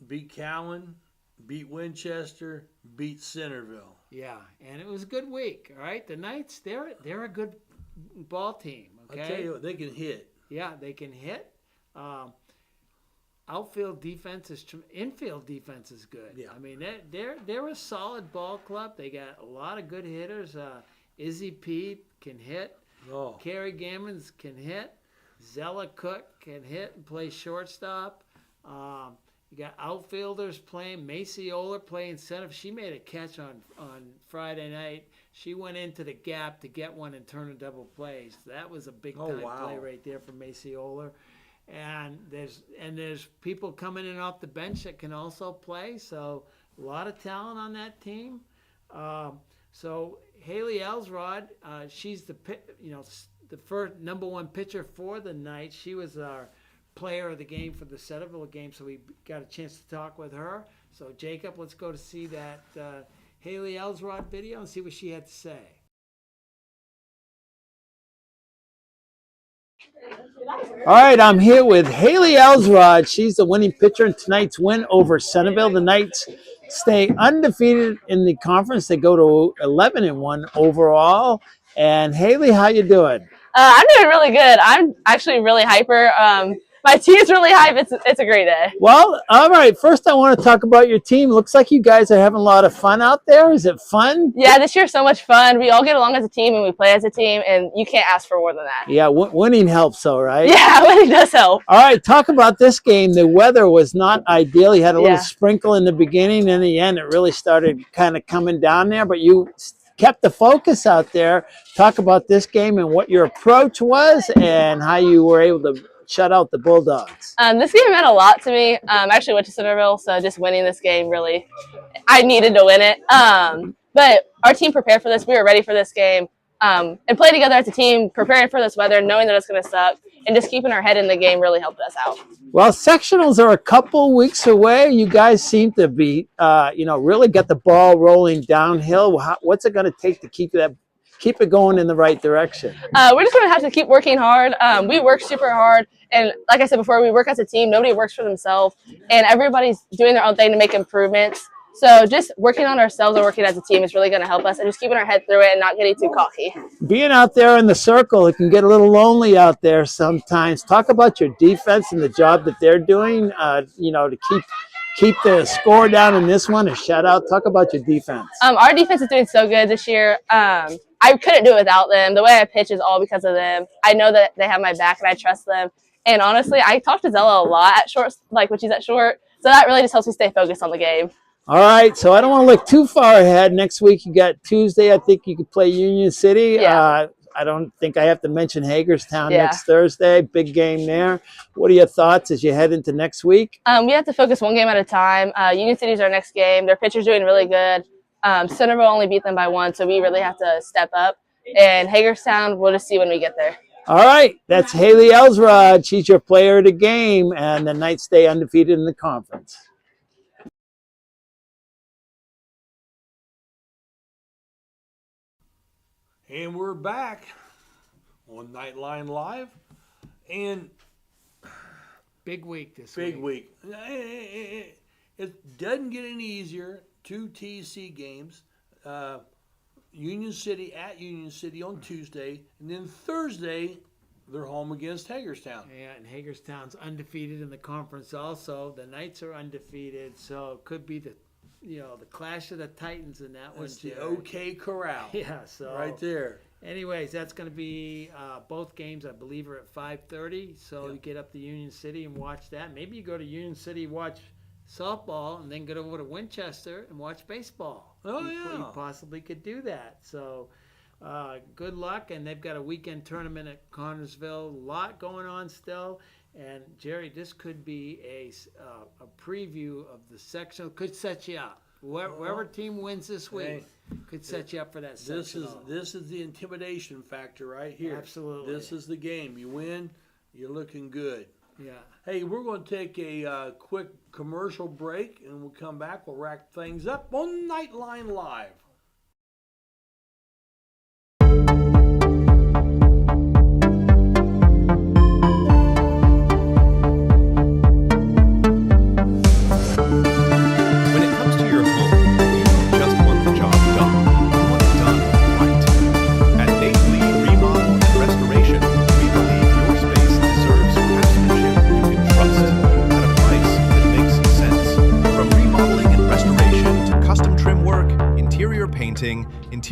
beat Cowan, beat Winchester, beat Centerville. Yeah, and it was a good week. All right, the Knights, they're a good ball team. Okay, I tell you what, they can hit. Yeah, they can hit. Outfield defense infield defense is good. Yeah. I mean, they're a solid ball club. They got a lot of good hitters. Izzy Pete can hit. Oh. Kerry Gammons can hit. Zella Cook can hit and play shortstop. You got outfielders playing. Macy Oler playing center. She made a catch on Friday night. She went into the gap to get one and turn a double play. So that was a big time play right there for Macy Oler. And there's people coming in off the bench that can also play. So a lot of talent on that team. So Haley Elsrod, she's the first number one pitcher for the Knights. She was our player of the game for the Centerville game, so we got a chance to talk with her. So Jacob, let's go to see that Haley Elsrod video and see what she had to say. All right, I'm here with Haley Elsrod. She's the winning pitcher in tonight's win over Centerville. The Knights stay undefeated in the conference. They go to 11-1 overall. And Haley, how you doing? I'm doing really good. I'm actually really hyper. My team's really hype. It's a great day. Well, all right. First, I want to talk about your team. Looks like you guys are having a lot of fun out there. Is it fun? Yeah, this year's so much fun. We all get along as a team and we play as a team, and you can't ask for more than that. Yeah, winning helps, though, right? Yeah, winning does help. All right, talk about this game. The weather was not ideal. You had a little sprinkle in the beginning. In the end, it really started kind of coming down there, but you kept the focus out there. Talk about this game and what your approach was and how you were able to shut out the Bulldogs. This game meant a lot to me. I actually went to Centerville, so just winning this game really, I needed to win it. But our team prepared for this. We were ready for this game. And playing together as a team, preparing for this weather, knowing that it's going to suck, and just keeping our head in the game really helped us out. Well, sectionals are a couple weeks away. You guys seem to be, really get the ball rolling downhill. What's it going to take to keep it going in the right direction? We're just going to have to keep working hard. We work super hard. And like I said before, we work as a team. Nobody works for themselves. And everybody's doing their own thing to make improvements. So just working on ourselves and working as a team is really going to help us, and just keeping our head through it and not getting too cocky. Being out there in the circle, it can get a little lonely out there sometimes. Talk about your defense and the job that they're doing, to keep the score down in this one. A shout out. Talk about your defense. Our defense is doing so good this year. I couldn't do it without them. The way I pitch is all because of them. I know that they have my back and I trust them. And honestly, I talk to Zella a lot at short, like when she's at short. So that really just helps me stay focused on the game. All right, so I don't want to look too far ahead. Next week you got Tuesday. I think you could play Union City. Yeah. I don't think I have to mention Hagerstown next Thursday. Big game there. What are your thoughts as you head into next week? We have to focus one game at a time. Union City's our next game. Their pitcher's doing really good. Centerville only beat them by 1, so we really have to step up. And Hagerstown, we'll just see when we get there. All right, that's Haley Elsrod. She's your player of the game, and the Knights stay undefeated in the conference. And we're back on Knightline Live. And big week this week. Big week. It doesn't get any easier. 2 TC games. Union City at Union City on Tuesday. And then Thursday, they're home against Hagerstown. Yeah, and Hagerstown's undefeated in the conference also. The Knights are undefeated, so it could be the clash of the Titans in that one. It's the OK Corral. Yeah, so right there. Anyways, that's going to be both games, I believe, are at 5:30. So you get up to Union City and watch that. Maybe you go to Union City, watch softball, and then get over to Winchester and watch baseball. You possibly could do that. So good luck. And they've got a weekend tournament at Connersville. A lot going on still. And Jerry, this could be a preview of the sectional. Could set you up. Whoever team wins this week could set you up for that sectional. This is the intimidation factor right here. Absolutely. This is the game. You win, you're looking good. Yeah. Hey, we're going to take a quick commercial break, and we'll come back. We'll wrap things up on Knightline Live.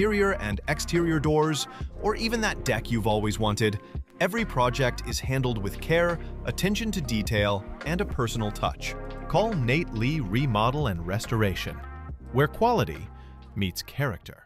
interior and exterior doors, or even that deck you've always wanted, every project is handled with care, attention to detail, and a personal touch. Call Nate Lee Remodel and Restoration, where quality meets character.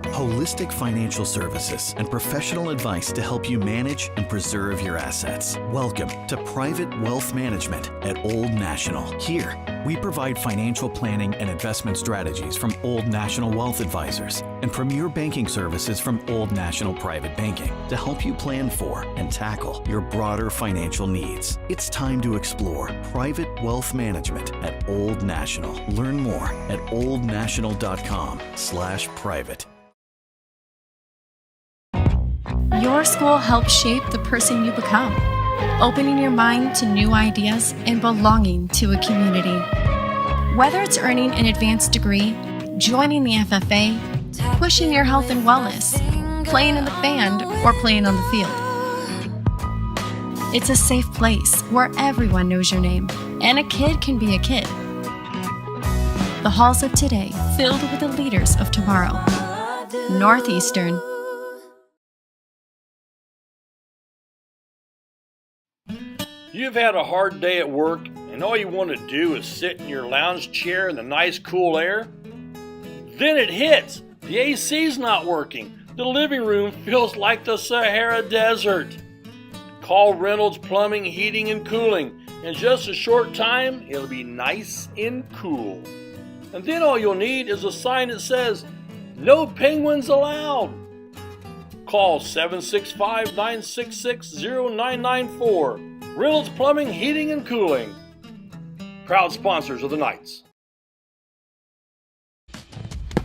Holistic financial services and professional advice to help you manage and preserve your assets. Welcome to Private Wealth Management at Old National. Here, we provide financial planning and investment strategies from Old National Wealth Advisors and premier banking services from Old National Private Banking to help you plan for and tackle your broader financial needs. It's time to explore Private Wealth Management at Old National. Learn more at oldnational.com/private. Your school helps shape the person you become, opening your mind to new ideas and belonging to a community. Whether it's earning an advanced degree, joining the FFA, pushing your health and wellness, playing in the band, or playing on the field. It's a safe place where everyone knows your name, and a kid can be a kid. The halls of today filled with the leaders of tomorrow. Northeastern. You've had a hard day at work and all you want to do is sit in your lounge chair in the nice cool air? Then it hits! The AC's not working. The living room feels like the Sahara Desert. Call Reynolds Plumbing, Heating, and Cooling. In just a short time, it'll be nice and cool. And then all you'll need is a sign that says, "No penguins allowed." Call 765-966-0994. Reynolds Plumbing, Heating, and Cooling. Proud sponsors of the Knights.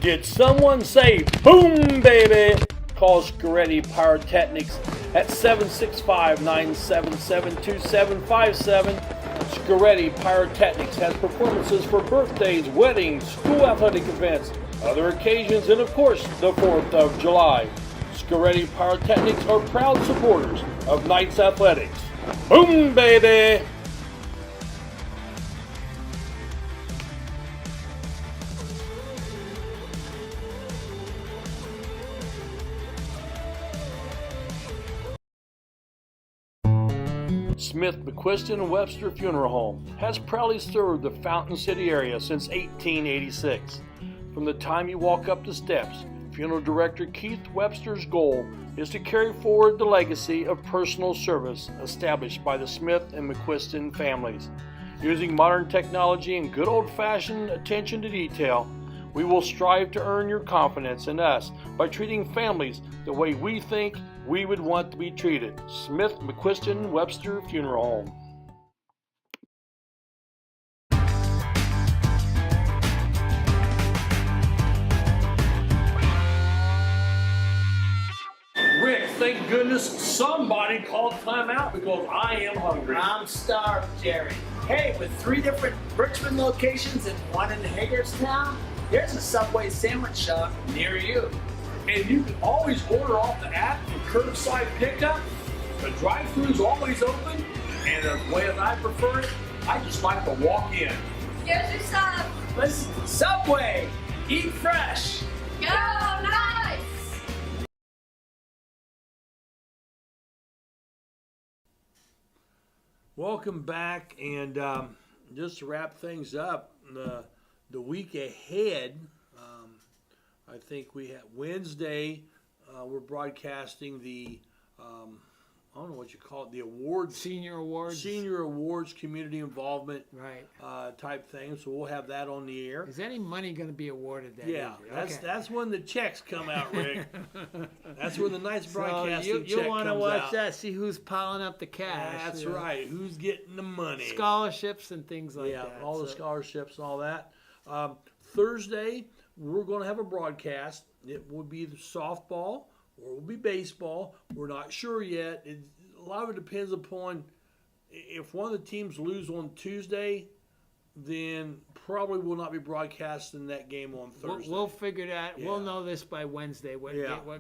Did someone say boom, baby? Call Scoretti Pyrotechnics at 765-977-2757. Scoretti Pyrotechnics has performances for birthdays, weddings, school athletic events, other occasions, and of course, the 4th of July. Scoretti Pyrotechnics are proud supporters of Knights Athletics. Boom, baby! Smith, McQuiston, and Webster Funeral Home has proudly served the Fountain City area since 1886. From the time you walk up the steps, Funeral Director Keith Webster's goal is to carry forward the legacy of personal service established by the Smith and McQuiston families. Using modern technology and good old-fashioned attention to detail, we will strive to earn your confidence in us by treating families the way we think we would want to be treated. Smith, McQuiston, Webster Funeral Home. Rick, thank goodness somebody called timeout because I am hungry. I'm starved, Jerry. Hey, with 3 different Richmond locations and 1 in Hagerstown, there's a Subway sandwich shop near you. And you can always order off the app for curbside pickup. The drive-thru's always open, and the way that I prefer it, I just like to walk in. Here's your sub. Listen, Subway, eat fresh. Go Knights! Welcome back, and just to wrap things up, the week ahead, I think we have Wednesday. We're broadcasting the I don't know what you call it, the awards, Senior Awards, community involvement, right? Type thing. So we'll have that on the air. Is any money going to be awarded that Yeah, evening? that's when the checks come out, Rick. That's when the nice broadcasting check you want to comes watch out. that, see who's piling up the cash. That's right. Who's getting the money? Scholarships and things like that. Yeah, all the scholarships and all that. Thursday, we're going to have a broadcast. It will be the softball or it will be baseball. We're not sure yet. A lot of it depends upon if one of the teams lose on Tuesday, then probably will not be broadcasting that game on Thursday. We'll figure that. Yeah. We'll know this by Wednesday. What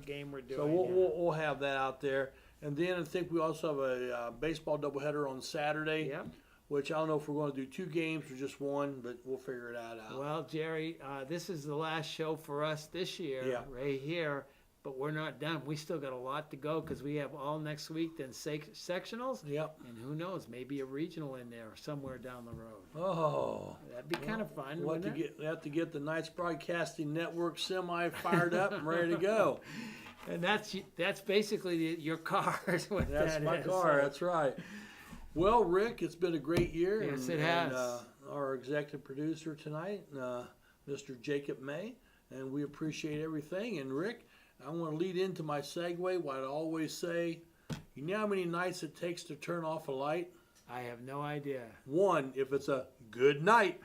game we're doing. So we'll have that out there. And then I think we also have a baseball doubleheader on Saturday. Yeah. which I don't know if we're going to do 2 games or just 1, but we'll figure that out. Well, Jerry, this is the last show for us this year, Yeah. right here. But we're not done. We still got a lot to go because we have all next week, then sectionals. Yep. And who knows, maybe a regional in there somewhere down the road. Oh, That'd be kind of fun, We'll wouldn't it? have to get the Knights Broadcasting Network semi fired up and ready to go. And that's basically your car. Is what That's that my is. car. That's right. Well, Rick, it's been a great year. Yes, it has. Our executive producer tonight, Mr. Jacob May, and we appreciate everything. And Rick, I want to lead into my segue. What I always say, you know how many nights it takes to turn off a light? I have no idea. 1, if it's a good night.